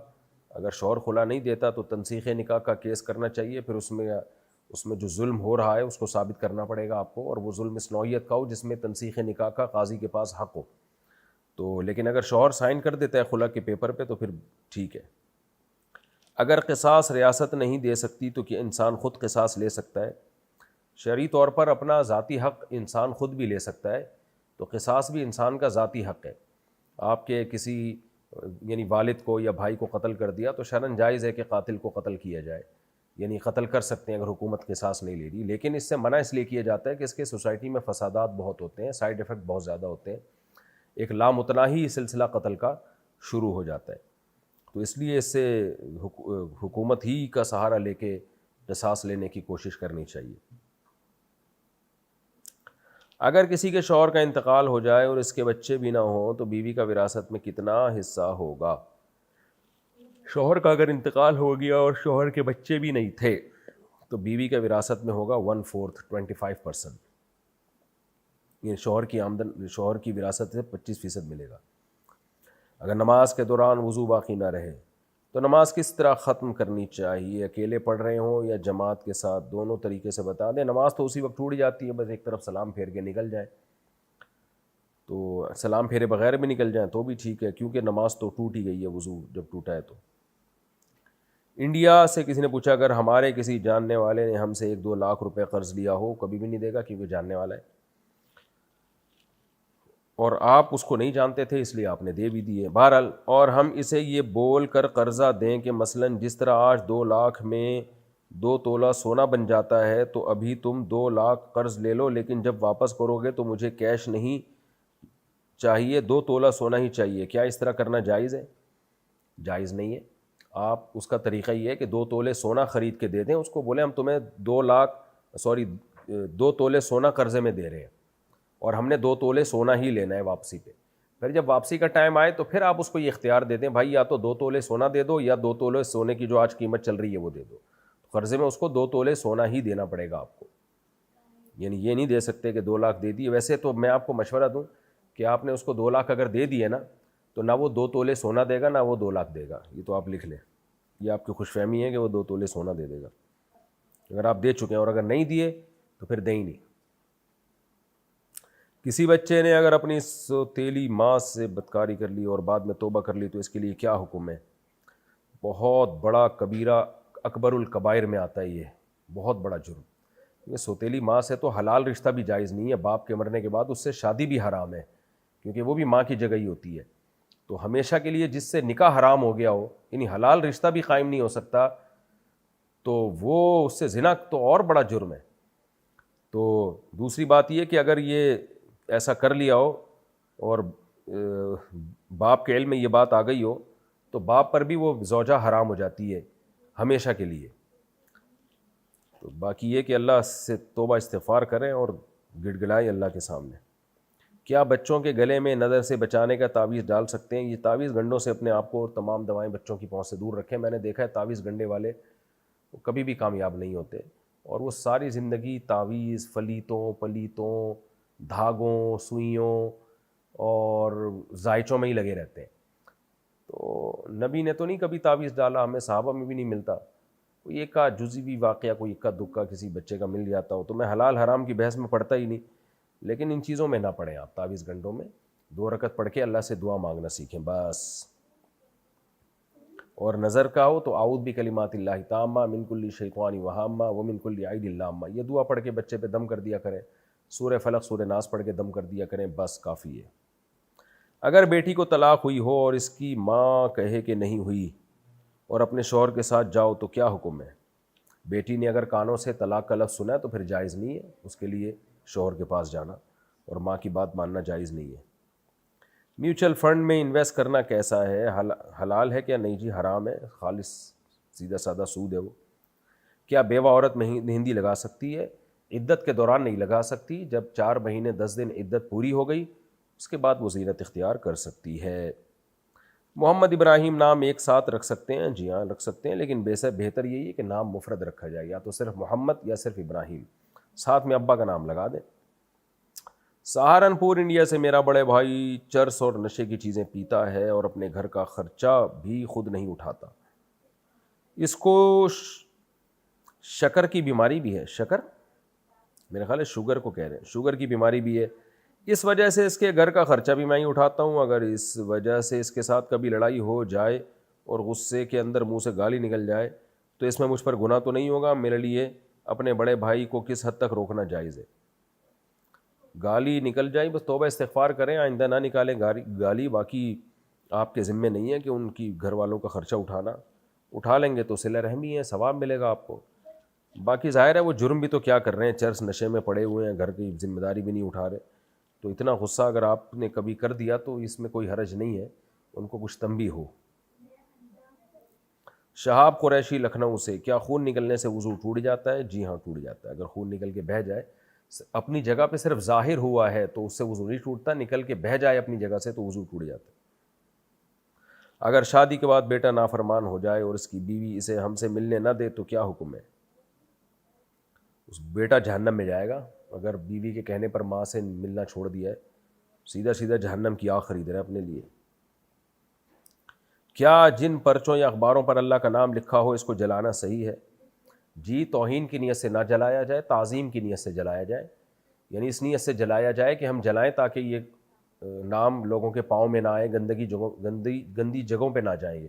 اگر شوہر خلا نہیں دیتا تو تنسیخ نکاح کا کیس کرنا چاہیے، پھر اس میں جو ظلم ہو رہا ہے اس کو ثابت کرنا پڑے گا آپ کو، اور وہ ظلم اس نوعیت کا ہو جس میں تنسیخ نکاح کا قاضی کے پاس حق ہو تو۔ لیکن اگر شوہر سائن کر دیتا ہے خلا کے پیپر پہ تو پھر ٹھیک ہے۔ اگر قصاص ریاست نہیں دے سکتی تو کہ انسان خود قصاص لے سکتا ہے؟ شرعی طور پر اپنا ذاتی حق انسان خود بھی لے سکتا ہے، تو قصاص بھی انسان کا ذاتی حق ہے۔ آپ کے کسی یعنی والد کو یا بھائی کو قتل کر دیا تو شرعاً جائز ہے کہ قاتل کو قتل کیا جائے، یعنی قتل کر سکتے ہیں اگر حکومت قصاص نہیں لے رہی، لیکن اس سے منع اس لیے کیا جاتا ہے کہ اس کے سوسائٹی میں فسادات بہت ہوتے ہیں، سائیڈ ایفیکٹ بہت زیادہ ہوتے ہیں، ایک لامتناہی سلسلہ قتل کا شروع ہو جاتا ہے، تو اس لیے اس سے حکومت ہی کا سہارا لے کے قصاص لینے کی کوشش کرنی چاہیے۔ اگر کسی کے شوہر کا انتقال ہو جائے اور اس کے بچے بھی نہ ہوں تو بیوی کا وراثت میں کتنا حصہ ہوگا؟ شوہر کا اگر انتقال ہو گیا اور شوہر کے بچے بھی نہیں تھے تو بیوی کا وراثت میں ہوگا 1/4 25%، یہ شوہر کی آمدن، شوہر کی وراثت سے 25% ملے گا۔ اگر نماز کے دوران وضو باقی نہ رہے تو نماز کس طرح ختم کرنی چاہیے؟ اکیلے پڑھ رہے ہوں یا جماعت کے ساتھ؟ دونوں طریقے سے بتا دیں۔ نماز تو اسی وقت ٹوٹ جاتی ہے، بس ایک طرف سلام پھیر کے نکل جائے، تو سلام پھیرے بغیر بھی نکل جائیں تو بھی ٹھیک ہے، کیونکہ نماز تو ٹوٹ ہی گئی ہے، وضو جب ٹوٹا ہے تو۔ انڈیا سے کسی نے پوچھا اگر ہمارے کسی جاننے والے نے ہم سے 1-2 لاکھ روپے قرض لیا ہو، کبھی بھی نہیں دے گا کیونکہ جاننے والا ہے، اور آپ اس کو نہیں جانتے تھے اس لیے آپ نے دے بھی دیے۔ بہرحال، اور ہم اسے یہ بول کر قرضہ دیں کہ مثلاً جس طرح آج 2 لاکھ میں 2 تولہ سونا بن جاتا ہے تو ابھی تم 2 لاکھ قرض لے لو، لیکن جب واپس کرو گے تو مجھے کیش نہیں چاہیے، 2 تولہ سونا ہی چاہیے، کیا اس طرح کرنا جائز ہے؟ جائز نہیں ہے۔ آپ اس کا طریقہ یہ ہے کہ 2 تولے سونا خرید کے دے دیں، اس کو بولیں ہم تمہیں 2 تولے سونا قرضے میں دے رہے ہیں اور ہم نے 2 تولے سونا ہی لینا ہے واپسی پہ۔ پھر جب واپسی کا ٹائم آئے تو پھر آپ اس کو یہ اختیار دے دیں بھائی یا تو 2 تولے سونا دے دو یا 2 تولے سونے کی جو آج قیمت چل رہی ہے وہ دے دو، قرضے میں اس کو 2 تولے سونا ہی دینا پڑے گا آپ کو، یعنی یہ نہیں دے سکتے کہ 2 لاکھ دے دیے۔ ویسے تو میں آپ کو مشورہ دوں کہ آپ نے اس کو 2 لاکھ اگر دے دیے نا تو نہ وہ 2 تولے سونا دے گا نہ وہ 2 لاکھ دے گا، یہ تو آپ لکھ لیں، یہ آپ کی خوش فہمی ہے کہ وہ 2 تولے سونا دے دے گا اگر آپ دے چکے ہیں، اور اگر نہیں دیے تو پھر دیں ہی نہیں۔ کسی بچے نے اگر اپنی سوتیلی ماں سے بدکاری کر لی اور بعد میں توبہ کر لی تو اس کے لیے کیا حکم ہے؟ بہت بڑا کبیرہ، اکبر الکبائر میں آتا ہے، یہ بہت بڑا جرم۔ یہ سوتیلی ماں سے تو حلال رشتہ بھی جائز نہیں ہے، باپ کے مرنے کے بعد اس سے شادی بھی حرام ہے، کیونکہ وہ بھی ماں کی جگہ ہی ہوتی ہے، تو ہمیشہ کے لیے جس سے نکاح حرام ہو گیا ہو، یعنی حلال رشتہ بھی قائم نہیں ہو سکتا، تو وہ اس سے زنا تو اور بڑا جرم ہے۔ تو دوسری بات یہ کہ اگر یہ ایسا کر لیا ہو اور باپ کے علم میں یہ بات آ گئی ہو تو باپ پر بھی وہ زوجہ حرام ہو جاتی ہے ہمیشہ کے لیے۔ تو باقی یہ کہ اللہ سے توبہ استغفار کریں اور گڑ گڑائیں اللہ کے سامنے۔ کیا بچوں کے گلے میں نظر سے بچانے کا تعویذ ڈال سکتے ہیں؟ یہ تعویذ گنڈوں سے اپنے آپ کو اور تمام دوائیں بچوں کی پہنچ سے دور رکھیں۔ میں نے دیکھا ہے تعویذ گنڈے والے وہ کبھی بھی کامیاب نہیں ہوتے، اور وہ ساری زندگی تعویذ، فلیتوں، پلیتوں، دھاگوں، سوئیوں اور زائچوں میں ہی لگے رہتے ہیں۔ تو نبی نے تو نہیں کبھی تعویذ ڈالا، ہمیں صحابہ میں بھی نہیں ملتا، کوئی ایک کا جزوی واقعہ، کوئی اکا دکا کسی بچے کا مل جاتا ہو، تو میں حلال حرام کی بحث میں پڑھتا ہی نہیں، لیکن ان چیزوں میں نہ پڑھیں آپ، تعویذ گنڈوں میں 2 رکعت پڑھ کے اللہ سے دعا مانگنا سیکھیں بس۔ اور نظر کا ہو تو اعوذ بکلمات اللہ التامہ من کل شیطان وہامہ ومن کل عین لامہ، یہ دعا پڑھ کے بچے پہ دم کر دیا کریں، سورہ فلق سورہ ناس پڑھ کے دم کر دیا کریں، بس کافی ہے۔ اگر بیٹی کو طلاق ہوئی ہو اور اس کی ماں کہے کہ نہیں ہوئی اور اپنے شوہر کے ساتھ جاؤ تو کیا حکم ہے؟ بیٹی نے اگر کانوں سے طلاق کا لفظ سنا ہے تو پھر جائز نہیں ہے اس کے لیے شوہر کے پاس جانا، اور ماں کی بات ماننا جائز نہیں ہے۔ میوچل فنڈ میں انویسٹ کرنا کیسا ہے؟ حلال ہے کیا؟ نہیں جی حرام ہے، خالص سیدھا سادہ سود ہے وہ۔ کیا بیوہ عورت مہندی لگا سکتی ہے؟ عدت کے دوران نہیں لگا سکتی، جب 4 مہینے 10 دن عدت پوری ہو گئی اس کے بعد وہ زینت اختیار کر سکتی ہے۔ محمد ابراہیم نام ایک ساتھ رکھ سکتے ہیں؟ جی ہاں رکھ سکتے ہیں، لیکن بہتر یہی ہے کہ نام مفرد رکھا جائے، یا تو صرف محمد یا صرف ابراہیم، ساتھ میں ابا کا نام لگا دیں۔ سہارنپور انڈیا سے میرا بڑے بھائی چرس اور نشے کی چیزیں پیتا ہے اور اپنے گھر کا خرچہ بھی خود نہیں اٹھاتا. اس کو شکر کی بیماری بھی ہے. شکر میرے خیال ہے شوگر کو کہہ رہے ہیں. شوگر کی بیماری بھی ہے. اس وجہ سے اس کے گھر کا خرچہ بھی میں ہی اٹھاتا ہوں. اگر اس وجہ سے اس کے ساتھ کبھی لڑائی ہو جائے اور غصے کے اندر منہ سے گالی نکل جائے تو اس میں مجھ پر گناہ تو نہیں ہوگا. میرے لیے اپنے بڑے بھائی کو کس حد تک روکنا جائز ہے؟ گالی نکل جائے بس توبہ استغفار کریں، آئندہ نہ نکالیں گالی. باقی آپ کے ذمے نہیں ہے کہ ان کی گھر والوں کا خرچہ اٹھا لیں گے تو صلہ رحمی ہے، ثواب ملے گا آپ کو. باقی ظاہر ہے وہ جرم بھی تو کیا کر رہے ہیں، چرس نشے میں پڑے ہوئے ہیں، گھر کی ذمہ داری بھی نہیں اٹھا رہے. تو اتنا غصہ اگر آپ نے کبھی کر دیا تو اس میں کوئی حرج نہیں ہے، ان کو کچھ تنبیہ ہو. شہاب قریشی لکھنؤ سے، کیا خون نکلنے سے وضو ٹوٹ جاتا ہے؟ جی ہاں ٹوٹ جاتا ہے. اگر خون نکل کے بہہ جائے، اپنی جگہ پہ صرف ظاہر ہوا ہے تو اس سے وضو نہیں ٹوٹتا، نکل کے بہہ جائے اپنی جگہ سے تو وضو ٹوٹ جاتا ہے. اگر شادی کے بعد بیٹا نافرمان ہو جائے اور اس کی بیوی اسے ہم سے ملنے نہ دے تو کیا حکم ہے؟ اس بیٹا جہنم میں جائے گا. اگر بیوی کے کہنے پر ماں سے ملنا چھوڑ دیا ہے، سیدھا جہنم کی آگ خرید رہے ہیں اپنے لیے. کیا جن پرچوں یا اخباروں پر اللہ کا نام لکھا ہو اس کو جلانا صحیح ہے؟ جی، توہین کی نیت سے نہ جلایا جائے، تعظیم کی نیت سے جلایا جائے. یعنی اس نیت سے جلایا جائے کہ ہم جلائیں تاکہ یہ نام لوگوں کے پاؤں میں نہ آئے، گندی جگہوں پہ نہ جائیں. یہ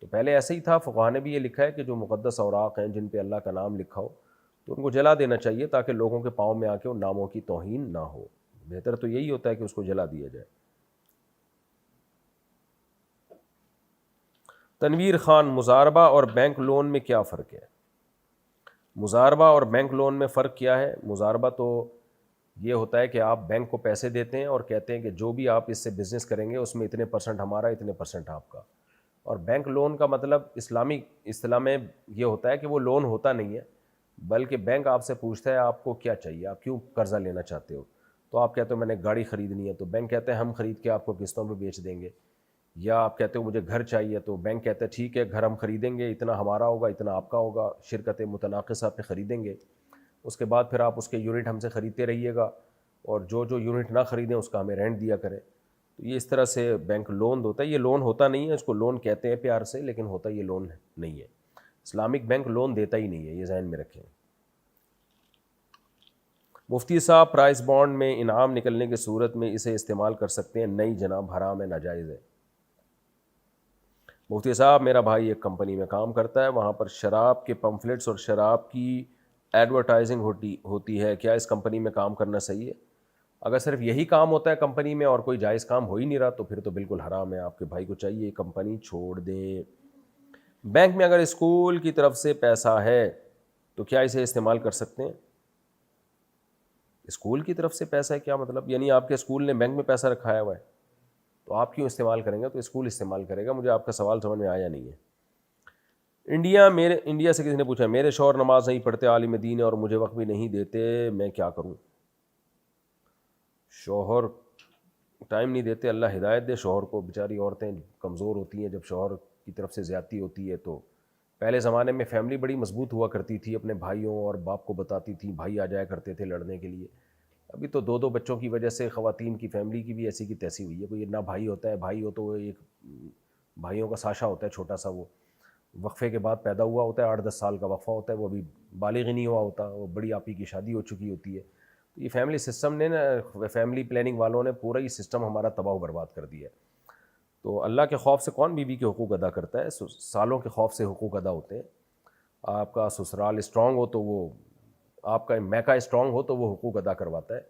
تو پہلے ایسے ہی تھا. فقہاء نے بھی یہ لکھا ہے کہ جو مقدس اوراق ہیں جن پہ اللہ کا نام لکھا ہو تو ان کو جلا دینا چاہیے تاکہ لوگوں کے پاؤں میں آ کے ان ناموں کی توہین نہ ہو. بہتر تو یہی ہوتا ہے کہ اس کو جلا دیا جائے. تنویر خان، مضاربہ اور بینک لون میں کیا فرق ہے؟ مضاربہ اور بینک لون میں فرق کیا ہے؟ مضاربہ تو یہ ہوتا ہے کہ آپ بینک کو پیسے دیتے ہیں اور کہتے ہیں کہ جو بھی آپ اس سے بزنس کریں گے اس میں اتنے پرسنٹ ہمارا، اتنے پرسنٹ آپ کا. اور بینک لون کا مطلب اسلامی اصطلاح میں یہ ہوتا ہے کہ وہ لون ہوتا نہیں ہے، بلکہ بینک آپ سے پوچھتا ہے آپ کو کیا چاہیے، آپ کیوں قرضہ لینا چاہتے ہو. تو آپ کہتے ہو میں نے گاڑی خریدنی ہے تو بینک کہتے ہیں ہم خرید کے آپ کو قسطوں پہ بیچ دیں گے. یا آپ کہتے ہو مجھے گھر چاہیے تو بینک کہتا ہے ٹھیک ہے گھر ہم خریدیں گے، اتنا ہمارا ہوگا اتنا آپ کا ہوگا، شرکت متناقصہ پہ خریدیں گے. اس کے بعد پھر آپ اس کے یونٹ ہم سے خریدتے رہیے گا اور جو یونٹ نہ خریدیں اس کا ہمیں رینٹ دیا کریں. تو یہ اس طرح سے بینک لون ہوتا ہے. یہ لون ہوتا نہیں ہے، اس کو لون کہتے ہیں پیار سے، لیکن ہوتا یہ لون نہیں ہے. اسلامک بینک لون دیتا ہی نہیں ہے، یہ ذہن میں رکھیں. مفتی صاحب، پرائز بانڈ میں انعام نکلنے کی صورت میں اسے استعمال کر سکتے ہیں؟ نہیں جناب، حرام ہے، ناجائز ہے. مفتی صاحب، میرا بھائی ایک کمپنی میں کام کرتا ہے، وہاں پر شراب کے پمفلٹس اور شراب کی ایڈورٹائزنگ ہوتی ہے، کیا اس کمپنی میں کام کرنا صحیح ہے؟ اگر صرف یہی کام ہوتا ہے کمپنی میں اور کوئی جائز کام ہو ہی نہیں رہا تو پھر تو بالکل حرام ہے. آپ کے بھائی کو چاہیے کمپنی چھوڑ دیں. بینک میں اگر اسکول کی طرف سے پیسہ ہے تو کیا اسے استعمال کر سکتے ہیں؟ اسکول کی طرف سے پیسہ ہے کیا مطلب؟ یعنی آپ کے اسکول نے بینک میں پیسہ رکھایا ہوا ہے تو آپ کیوں استعمال کریں گے؟ تو اسکول استعمال کرے گا. مجھے آپ کا سوال سمجھ میں آیا نہیں ہے. انڈیا سے کسی نے پوچھا، میرے شوہر نماز نہیں پڑھتے، عالم دین ہے اور مجھے وقت بھی نہیں دیتے، میں کیا کروں؟ شوہر ٹائم نہیں دیتے، اللہ ہدایت دے شوہر کو. بیچاری عورتیں کمزور ہوتی ہیں جب شوہر کی طرف سے زیادتی ہوتی ہے. تو پہلے زمانے میں فیملی بڑی مضبوط ہوا کرتی تھی، اپنے بھائیوں اور باپ کو بتاتی تھی، بھائی آ جایا کرتے تھے لڑنے کے لیے. ابھی تو دو بچوں کی وجہ سے خواتین کی فیملی کی بھی ایسی کی تیسی ہوئی ہے. کوئی نہ بھائی ہوتا ہے، بھائی ہو تو وہ ایک بھائیوں کا ساشا ہوتا ہے چھوٹا سا، وہ وقفے کے بعد پیدا ہوا ہوتا ہے، 8-10 سال کا وقفہ ہوتا ہے، وہ ابھی بالغ ہی نہیں ہوا ہوتا، وہ بڑی آپی کی شادی ہو چکی ہوتی ہے. تو یہ فیملی سسٹم نے نا، فیملی پلاننگ والوں نے پورا ہی سسٹم ہمارا تباہ و برباد کر دیا ہے. تو اللہ کے خوف سے کون بیوی کے حقوق ادا کرتا ہے؟ سالوں کے خوف سے حقوق ادا ہوتے ہیں. آپ کا سسرال اسٹرانگ ہو تو وہ آپ کا میکا اسٹرانگ ہو تو وہ حقوق ادا کرواتا ہے.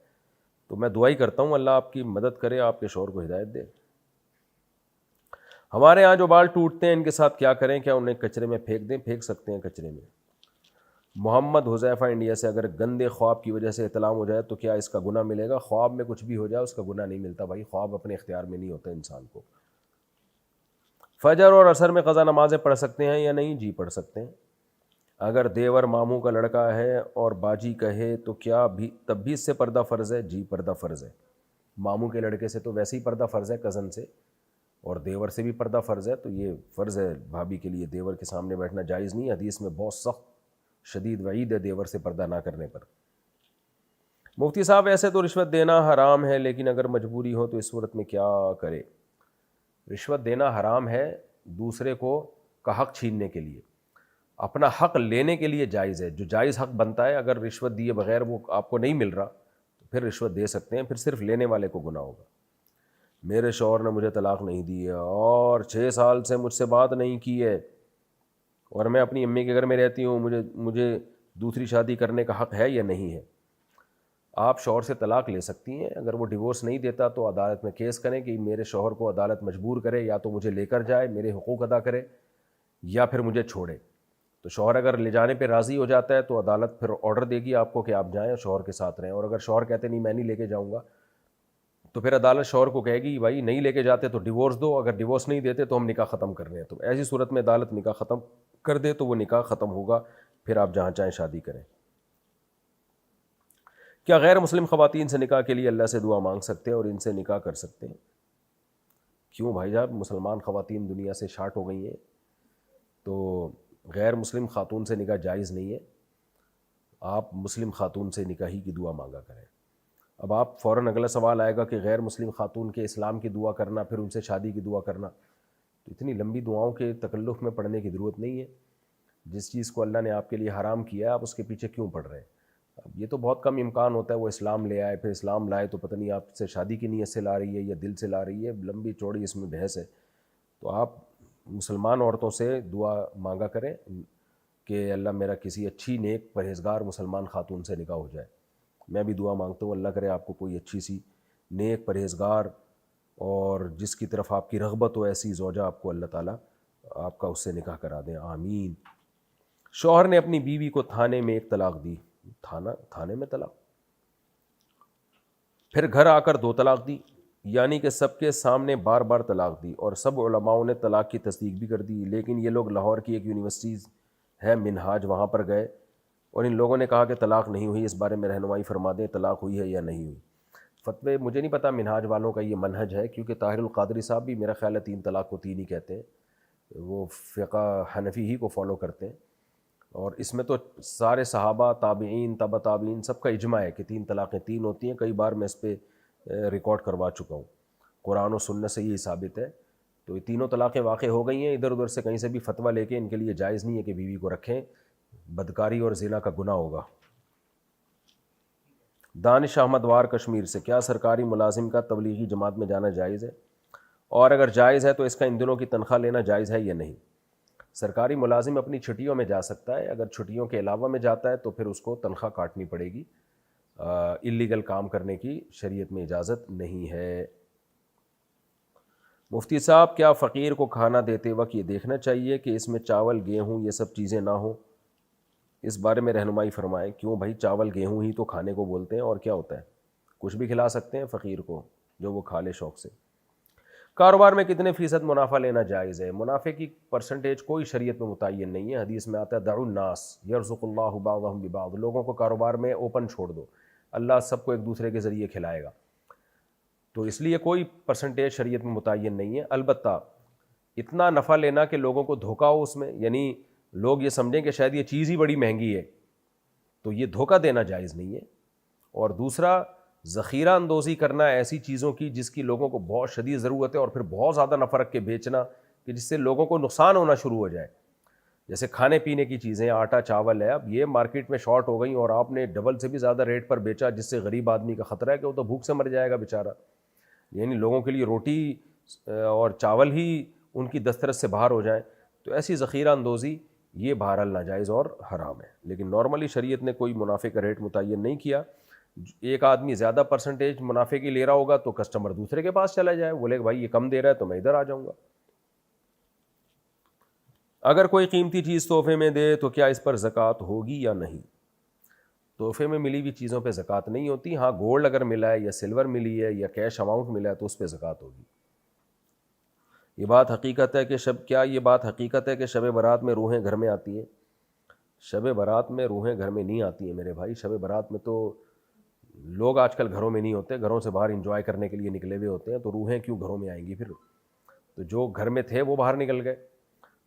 تو میں دعا ہی کرتا ہوں اللہ آپ کی مدد کرے، آپ کے شوہر کو ہدایت دے. ہمارے ہاں جو بال ٹوٹتے ہیں ان کے ساتھ کیا کریں؟ کیا انہیں کچرے میں پھینک دیں؟ پھینک سکتے ہیں کچرے میں. محمد حذیفہ انڈیا سے، اگر گندے خواب کی وجہ سے احتلام ہو جائے تو کیا اس کا گناہ ملے گا؟ خواب میں کچھ بھی ہو جائے اس کا گناہ نہیں ملتا بھائی، خواب اپنے اختیار میں نہیں ہوتا انسان کو. فجر اور عصر میں قضا نمازیں پڑھ سکتے ہیں یا نہیں؟ جی پڑھ سکتے ہیں. اگر دیور ماموں کا لڑکا ہے اور باجی کہے تو کیا تب بھی اس سے پردہ فرض ہے؟ جی پردہ فرض ہے. ماموں کے لڑکے سے تو ویسے ہی پردہ فرض ہے، کزن سے، اور دیور سے بھی پردہ فرض ہے. تو یہ فرض ہے بھابھی کے لیے، دیور کے سامنے بیٹھنا جائز نہیں. حدیث میں بہت سخت شدید وعید ہے دیور سے پردہ نہ کرنے پر. مفتی صاحب ایسے تو رشوت دینا حرام ہے، لیکن اگر مجبوری ہو تو اس صورت میں کیا کرے؟ رشوت دینا حرام ہے دوسرے کو کا حق چھیننے کے لیے، اپنا حق لینے کے لیے جائز ہے، جو جائز حق بنتا ہے، اگر رشوت دیے بغیر وہ آپ کو نہیں مل رہا تو پھر رشوت دے سکتے ہیں، پھر صرف لینے والے کو گناہ ہوگا۔ میرے شوہر نے مجھے طلاق نہیں دی ہے اور 6 سال سے مجھ سے بات نہیں کی ہے، اور میں اپنی امی کے گھر میں رہتی ہوں، مجھے دوسری شادی کرنے کا حق ہے یا نہیں ہے؟ آپ شوہر سے طلاق لے سکتی ہیں، اگر وہ ڈیورس نہیں دیتا تو عدالت میں کیس کریں کہ میرے شوہر کو عدالت مجبور کرے، یا تو مجھے لے کر جائے، میرے حقوق ادا کرے، یا پھر مجھے چھوڑے۔ تو شوہر اگر لے جانے پہ راضی ہو جاتا ہے تو عدالت پھر آرڈر دے گی آپ کو کہ آپ جائیں اور شوہر کے ساتھ رہیں، اور اگر شوہر کہتے نہیں میں نہیں لے کے جاؤں گا تو پھر عدالت شوہر کو کہے گی بھائی نہیں لے کے جاتے تو ڈیورس دو، اگر ڈیورس نہیں دیتے تو ہم نکاح ختم کر رہے ہیں۔ تو ایسی صورت میں عدالت نکاح ختم کر دے تو وہ نکاح ختم ہوگا، پھر آپ جہاں چاہیں شادی کریں۔ کیا غیر مسلم خواتین سے نکاح کے لیے اللہ سے دعا مانگ سکتے ہیں اور ان سے نکاح کر سکتے ہیں؟ کیوں بھائی صاحب، مسلمان خواتین دنیا سے شارٹ ہو گئی ہیں تو غیر مسلم خاتون سے نکاح جائز نہیں ہے، آپ مسلم خاتون سے نکاحی کی دعا مانگا کریں۔ اب آپ فوراً اگلا سوال آئے گا کہ غیر مسلم خاتون کے اسلام کی دعا کرنا، پھر ان سے شادی کی دعا کرنا، تو اتنی لمبی دعاؤں کے تکلف میں پڑھنے کی ضرورت نہیں ہے۔ جس چیز کو اللہ نے آپ کے لیے حرام کیا ہے آپ اس کے پیچھے کیوں پڑھ رہے ہیں؟ اب یہ تو بہت کم امکان ہوتا ہے وہ اسلام لے آئے، پھر اسلام لائے تو پتہ نہیں آپ سے شادی کی نیت سے لا رہی ہے یا دل سے لا رہی ہے، لمبی چوڑی اس میں بحث ہے۔ تو آپ مسلمان عورتوں سے دعا مانگا کریں کہ اللہ میرا کسی اچھی نیک پرہیزگار مسلمان خاتون سے نکاح ہو جائے۔ میں بھی دعا مانگتا ہوں اللہ کرے آپ کو کوئی اچھی سی نیک پرہیزگار اور جس کی طرف آپ کی رغبت ہو ایسی زوجہ آپ کو اللہ تعالیٰ آپ کا اس سے نکاح کرا دیں، آمین۔ شوہر نے اپنی بیوی کو تھانے میں ایک طلاق دی، تھانے میں طلاق، پھر گھر آ کر 2 طلاق دی، یعنی کہ سب کے سامنے بار بار طلاق دی، اور سب علماؤں نے طلاق کی تصدیق بھی کر دی، لیکن یہ لوگ لاہور کی ایک یونیورسٹیز ہے منہاج، وہاں پر گئے اور ان لوگوں نے کہا کہ طلاق نہیں ہوئی، اس بارے میں رہنمائی فرما دیں طلاق ہوئی ہے یا نہیں ہوئی۔ فتوے مجھے نہیں پتہ منہاج والوں کا یہ منہج ہے، کیونکہ طاہر القادری صاحب بھی میرا خیال ہے 3 طلاق کو 3 ہی کہتے ہیں، وہ فقہ حنفی ہی کو فالو کرتے ہیں، اور اس میں تو سارے صحابہ تابعین تبع تابعین سب کا اجماع ہے کہ 3 طلاقیں 3 ہوتی ہیں۔ کئی بار میں اس پہ ریکارڈ کروا چکا ہوں، قرآن و سنت سے یہی ثابت ہے۔ تو یہ تینوں طلاقیں واقع ہو گئی ہیں، ادھر ادھر سے کہیں سے بھی فتویٰ لے کے ان کے لیے جائز نہیں ہے کہ بیوی کو رکھیں، بدکاری اور زنا کا گناہ ہوگا۔ دانش احمد وار کشمیر سے، کیا سرکاری ملازم کا تبلیغی جماعت میں جانا جائز ہے، اور اگر جائز ہے تو اس کا ان دنوں کی تنخواہ لینا جائز ہے یا نہیں؟ سرکاری ملازم اپنی چھٹیوں میں جا سکتا ہے، اگر چھٹیوں کے علاوہ میں جاتا ہے تو پھر اس کو تنخواہ کاٹنی پڑے گی، اللیگل کام کرنے کی شریعت میں اجازت نہیں ہے۔ مفتی صاحب، کیا فقیر کو کھانا دیتے وقت یہ دیکھنا چاہیے کہ اس میں چاول گیہوں یہ سب چیزیں نہ ہوں؟ اس بارے میں رہنمائی فرمائیں۔ کیوں بھائی، چاول گیہوں ہی تو کھانے کو بولتے ہیں، اور کیا ہوتا ہے؟ کچھ بھی کھلا سکتے ہیں فقیر کو جو وہ کھا لے شوق سے۔ کاروبار میں کتنے فیصد منافع لینا جائز ہے؟ منافع کی پرسنٹیج کوئی شریعت میں متعین نہیں ہے، حدیث میں آتا ہے دعوا الناس یرزق اللہ بعضهم ببعض، لوگوں کو کاروبار میں اوپن چھوڑ دو، اللہ سب کو ایک دوسرے کے ذریعے کھلائے گا، تو اس لیے کوئی پرسنٹیج شریعت میں متعین نہیں ہے۔ البتہ اتنا نفع لینا کہ لوگوں کو دھوکہ ہو اس میں، یعنی لوگ یہ سمجھیں کہ شاید یہ چیز ہی بڑی مہنگی ہے، تو یہ دھوکہ دینا جائز نہیں ہے۔ اور دوسرا، ذخیرہ اندوزی کرنا ایسی چیزوں کی جس کی لوگوں کو بہت شدید ضرورت ہے اور پھر بہت زیادہ نفع رکھ کے بیچنا کہ جس سے لوگوں کو نقصان ہونا شروع ہو جائے، جیسے کھانے پینے کی چیزیں، آٹا چاول ہے، اب یہ مارکیٹ میں شارٹ ہو گئیں اور آپ نے ڈبل سے بھی زیادہ ریٹ پر بیچا، جس سے غریب آدمی کا خطرہ ہے کہ وہ تو بھوک سے مر جائے گا بیچارہ، یعنی لوگوں کے لیے روٹی اور چاول ہی ان کی دسترس سے باہر ہو جائیں، تو ایسی ذخیرہ اندوزی یہ بہرحال ناجائز اور حرام ہے۔ لیکن نارملی شریعت نے کوئی منافع کا ریٹ متعین نہیں کیا۔ ایک آدمی زیادہ پرسنٹیج منافع کی لے رہا ہوگا تو کسٹمر دوسرے کے پاس چلا جائے، بولے کہ بھائی یہ کم دے رہا ہے تو میں ادھر آ جاؤں گا۔ اگر کوئی قیمتی چیز تحفے میں دے تو کیا اس پر زکوٰۃ ہوگی یا نہیں؟ تحفے میں ملی ہوئی چیزوں پہ زکوٰۃ نہیں ہوتی، ہاں گولڈ اگر ملا ہے یا سلور ملی ہے یا کیش اماؤنٹ ملا ہے تو اس پہ زکوٰۃ ہوگی۔ یہ بات حقیقت ہے کہ شب برات میں روحیں گھر میں آتی ہیں؟ شب برات میں روحیں گھر میں نہیں آتی ہیں میرے بھائی، شب برات میں تو لوگ آج کل گھروں میں نہیں ہوتے، گھروں سے باہر انجوائے کرنے کے لیے نکلے ہوئے ہوتے ہیں، تو روحیں کیوں گھروں میں آئیں گی پھر؟ تو جو گھر میں تھے وہ باہر نکل گئے،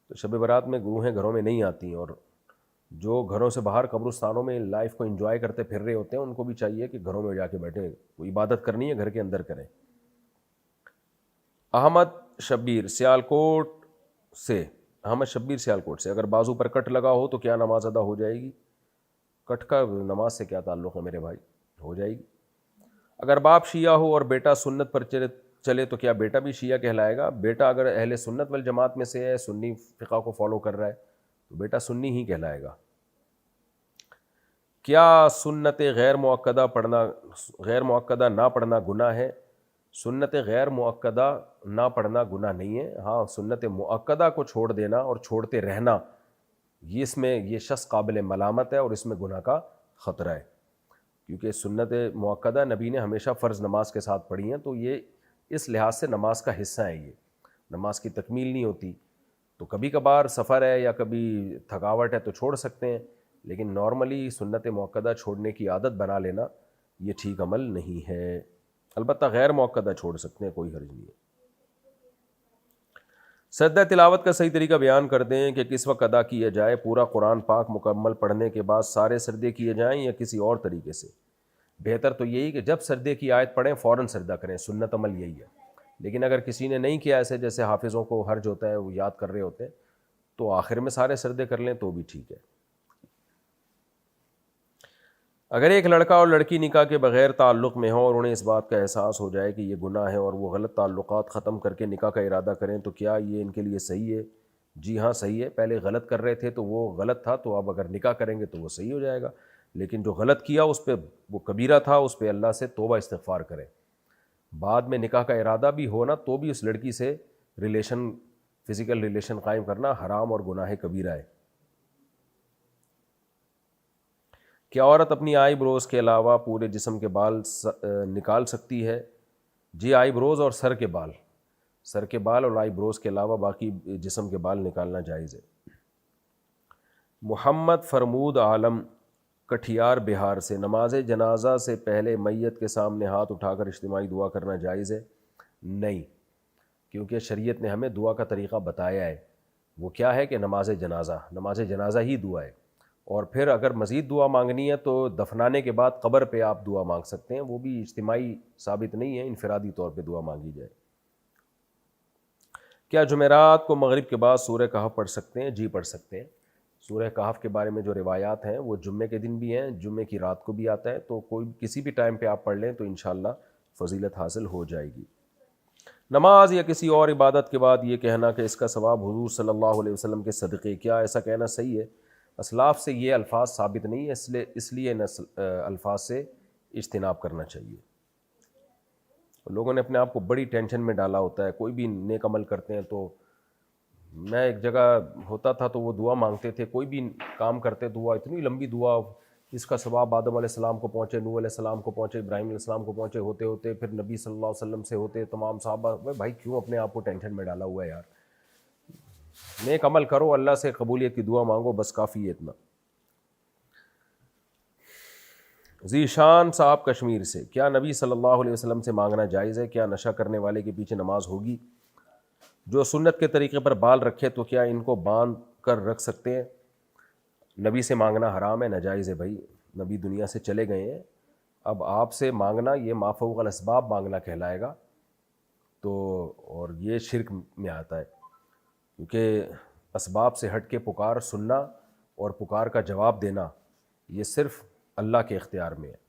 تو شب برات میں روحیں گھروں میں نہیں آتی ہیں، اور جو گھروں سے باہر قبرستانوں میں لائف کو انجوائے کرتے پھر رہے ہوتے ہیں ان کو بھی چاہیے کہ گھروں میں جا کے بیٹھیں، کوئی عبادت کرنی ہے گھر کے اندر کریں۔ احمد شبیر سیالکوٹ سے، اگر بازو پر کٹ لگا ہو تو کیا نماز ادا ہو جائے گی؟ کٹ کا نماز سے کیا تعلق ہے میرے بھائی؟ ہو جائے گی۔ اگر باپ شیعہ ہو اور بیٹا سنت پر چلے تو کیا بیٹا بھی شیعہ کہلائے گا؟ بیٹا اگر اہل سنت والجماعت میں سے ہے، سنی فقہ کو فالو کر رہا ہے تو بیٹا سنی ہی کہلائے گا۔ کیا سنت غیر مؤکدہ نہ پڑھنا گناہ ہے؟ سنت غیر مؤکدہ نہ پڑھنا گناہ نہیں ہے، ہاں سنت مؤکدہ کو چھوڑ دینا اور چھوڑتے رہنا اس میں یہ شخص قابل ملامت ہے اور اس میں گناہ کا خطرہ ہے، کیونکہ سنت مؤکدہ نبی نے ہمیشہ فرض نماز کے ساتھ پڑھی ہیں، تو یہ اس لحاظ سے نماز کا حصہ ہے، یہ نماز کی تکمیل نہیں ہوتی، تو کبھی کبھار سفر ہے یا کبھی تھکاوٹ ہے تو چھوڑ سکتے ہیں، لیکن نارملی سنت مؤکدہ چھوڑنے کی عادت بنا لینا یہ ٹھیک عمل نہیں ہے۔ البتہ غیر مؤکدہ چھوڑ سکتے ہیں، کوئی حرج نہیں ہے۔ سجدہ تلاوت کا صحیح طریقہ بیان کر دیں کہ کس وقت ادا کیا جائے؟ پورا قرآن پاک مکمل پڑھنے کے بعد سارے سجدے کیے جائیں یا کسی اور طریقے سے؟ بہتر تو یہی کہ جب سجدے کی آیت پڑھیں فوراً سجدہ کریں، سنت عمل یہی ہے، لیکن اگر کسی نے نہیں کیا ایسے جیسے حافظوں کو حرج ہوتا ہے وہ یاد کر رہے ہوتے ہیں تو آخر میں سارے سجدے کر لیں تو بھی ٹھیک ہے۔ اگر ایک لڑکا اور لڑکی نکاح کے بغیر تعلق میں ہوں اور انہیں اس بات کا احساس ہو جائے کہ یہ گناہ ہے اور وہ غلط تعلقات ختم کر کے نکاح کا ارادہ کریں تو کیا یہ ان کے لیے صحیح ہے؟ جی ہاں صحیح ہے، پہلے غلط کر رہے تھے تو وہ غلط تھا، تو اب اگر نکاح کریں گے تو وہ صحیح ہو جائے گا، لیکن جو غلط کیا اس پہ وہ کبیرہ تھا، اس پہ اللہ سے توبہ استغفار کریں۔ بعد میں نکاح کا ارادہ بھی ہونا تو بھی اس لڑکی سے فزیکل ریلیشن قائم کرنا حرام اور گناہ کبیرہ ہے۔ کیا عورت اپنی آئی بروز کے علاوہ پورے جسم کے بال نکال سکتی ہے؟ جی آئی بروز اور سر کے بال اور آئی بروز کے علاوہ باقی جسم کے بال نکالنا جائز ہے۔ محمد فرمود عالم کٹھیار بہار سے، نماز جنازہ سے پہلے میت کے سامنے ہاتھ اٹھا کر اجتماعی دعا کرنا جائز ہے؟ نہیں، کیونکہ شریعت نے ہمیں دعا کا طریقہ بتایا ہے، وہ کیا ہے کہ نماز جنازہ ہی دعا ہے، اور پھر اگر مزید دعا مانگنی ہے تو دفنانے کے بعد قبر پہ آپ دعا مانگ سکتے ہیں، وہ بھی اجتماعی ثابت نہیں ہے، انفرادی طور پہ دعا مانگی جائے۔ کیا جمعرات کو مغرب کے بعد سورہ کہف پڑھ سکتے ہیں؟ جی پڑھ سکتے ہیں۔ سورہ کہف کے بارے میں جو روایات ہیں وہ جمعے کے دن بھی ہیں، جمعے کی رات کو بھی آتا ہے، تو کوئی کسی بھی ٹائم پہ آپ پڑھ لیں تو انشاءاللہ فضیلت حاصل ہو جائے گی۔ نماز یا کسی اور عبادت کے بعد یہ کہنا کہ اس کا ثواب حضور صلی اللہ علیہ وسلم کے صدقے، کیا ایسا کہنا صحیح ہے؟ اسلاف سے یہ الفاظ ثابت نہیں ہے، اس لیے ان الفاظ سے اجتناب کرنا چاہیے۔ لوگوں نے اپنے آپ کو بڑی ٹینشن میں ڈالا ہوتا ہے، کوئی بھی نیک عمل کرتے ہیں تو میں ایک جگہ ہوتا تھا تو وہ دعا مانگتے تھے، کوئی بھی کام کرتے دعا اتنی لمبی دعا، اس کا ثواب آدم علیہ السلام کو پہنچے، نوح علیہ السلام کو پہنچے، ابراہیم علیہ السلام کو پہنچے، ہوتے ہوتے پھر نبی صلی اللہ علیہ وسلم سے ہوتے تمام صحابہ۔ بھائی کیوں اپنے آپ کو ٹینشن میں ڈالا ہوا ہے یار؟ نیک عمل کرو، اللہ سے قبولیت کی دعا مانگو، بس کافی ہے اتنا۔ ذیشان صاحب کشمیر سے، کیا نبی صلی اللہ علیہ وسلم سے مانگنا جائز ہے؟ کیا نشہ کرنے والے کے پیچھے نماز ہوگی؟ جو سنت کے طریقے پر بال رکھے تو کیا ان کو باندھ کر رکھ سکتے ہیں؟ نبی سے مانگنا حرام ہے، ناجائز ہے بھائی، نبی دنیا سے چلے گئے ہیں، اب آپ سے مانگنا یہ ما فوق الاسباب مانگنا کہلائے گا، تو اور یہ شرک میں آتا ہے، کیونکہ اسباب سے ہٹ کے پکار سننا اور پکار کا جواب دینا یہ صرف اللہ کے اختیار میں ہے۔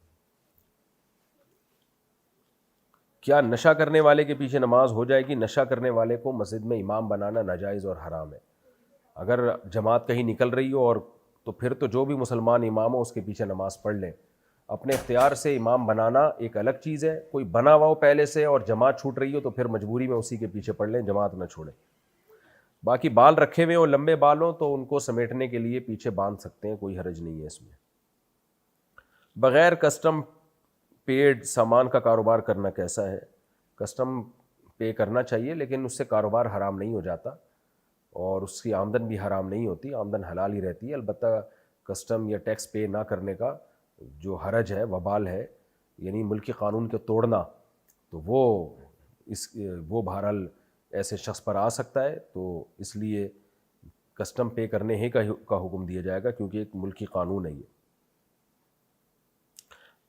کیا نشہ کرنے والے کے پیچھے نماز ہو جائے گی؟ نشہ کرنے والے کو مسجد میں امام بنانا ناجائز اور حرام ہے۔ اگر جماعت کہیں نکل رہی ہو اور تو پھر تو جو بھی مسلمان امام ہو اس کے پیچھے نماز پڑھ لیں، اپنے اختیار سے امام بنانا ایک الگ چیز ہے، کوئی بنا ہوا ہو پہلے سے اور جماعت چھوٹ رہی ہو تو پھر مجبوری میں اسی کے پیچھے پڑھ لیں، جماعت نہ چھوڑیں۔ باقی بال رکھے ہوئے ہوں، لمبے بال ہوں تو ان کو سمیٹنے کے لیے پیچھے باندھ سکتے ہیں، کوئی حرج نہیں ہے اس میں۔ بغیر کسٹم پیڈ سامان کا کاروبار کرنا کیسا ہے؟ کسٹم پے کرنا چاہیے، لیکن اس سے کاروبار حرام نہیں ہو جاتا اور اس کی آمدن بھی حرام نہیں ہوتی، آمدن حلال ہی رہتی ہے۔ البتہ کسٹم یا ٹیکس پے نہ کرنے کا جو حرج ہے، وبال ہے، یعنی ملکی قانون کے توڑنا، تو وہ بہرحال ایسے شخص پر آ سکتا ہے، تو اس لیے کسٹم پے کرنے ہی کا حکم دیا جائے گا، کیونکہ ایک ملکی قانون ہے یہ۔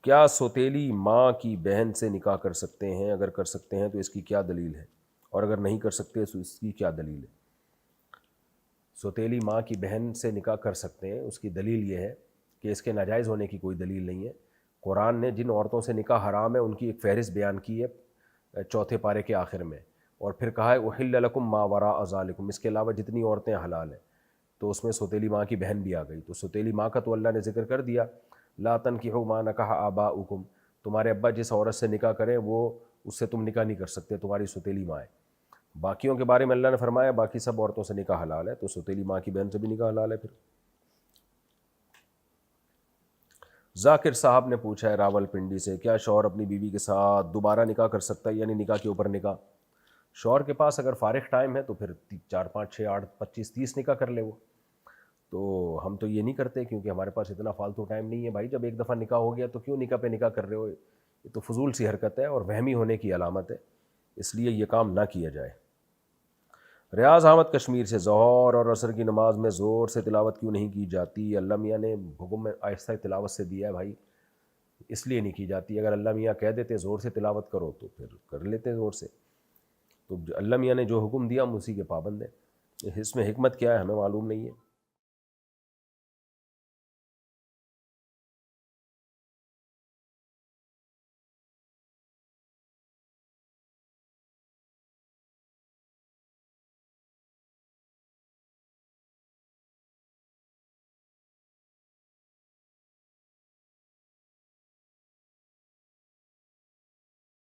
کیا سوتیلی ماں کی بہن سے نکاح کر سکتے ہیں؟ اگر کر سکتے ہیں تو اس کی کیا دلیل ہے، اور اگر نہیں کر سکتے تو اس کی کیا دلیل ہے؟ سوتیلی ماں کی بہن سے نکاح کر سکتے ہیں، اس کی دلیل یہ ہے کہ اس کے ناجائز ہونے کی کوئی دلیل نہیں ہے۔ قرآن نے جن عورتوں سے نکاح حرام ہے ان کی ایک فہرست بیان کی ہے چوتھے پارے کے آخر میں، اور پھر کہا ہے احل لکم ما وراء ذالکم، اس کے علاوہ جتنی عورتیں حلال ہیں، تو اس میں سوتیلی ماں کی بہن بھی آ گئی۔ تو سوتیلی ماں کا تو اللہ نے ذکر کر دیا، لا تنکحوا ما نکح آباؤکم، تمہارے ابا جس عورت سے نکاح کریں وہ اس سے تم نکاح نہیں کر سکتے، تمہاری سوتیلی ماں ہے۔ باقیوں کے بارے میں اللہ نے فرمایا باقی سب عورتوں سے نکاح حلال ہے، تو سوتیلی ماں کی بہن سے بھی نکاح حلال ہے۔ پھر ذاکر صاحب نے پوچھا ہے راول پنڈی سے، کیا شوہر اپنی بیوی کے ساتھ دوبارہ نکاح کر سکتا ہے، یعنی نکاح کے اوپر نکاح؟ شوہر کے پاس اگر فارغ ٹائم ہے تو پھر 4 5 6 8 25 30 نکاح کر لے وہ، تو ہم تو یہ نہیں کرتے کیونکہ ہمارے پاس اتنا فالتو ٹائم نہیں ہے بھائی۔ جب ایک دفعہ نکاح ہو گیا تو کیوں نکاح پہ نکاح کر رہے ہو؟ یہ تو فضول سی حرکت ہے اور وہمی ہونے کی علامت ہے، اس لیے یہ کام نہ کیا جائے۔ ریاض احمد کشمیر سے، ظہر اور عصر کی نماز میں زور سے تلاوت کیوں نہیں کی جاتی؟ اللہ میاں نے حکم میں آہستہ تلاوت سے دیا ہے بھائی، اس لیے نہیں کی جاتی۔ اگر اللہ میاں کہہ دیتے زور سے تلاوت کرو تو پھر کر لیتے زور سے، تو اللہ میاں نے جو حکم دیا ہم اسی کے پابند ہیں۔ اس میں حکمت کیا ہے ہمیں معلوم نہیں ہے۔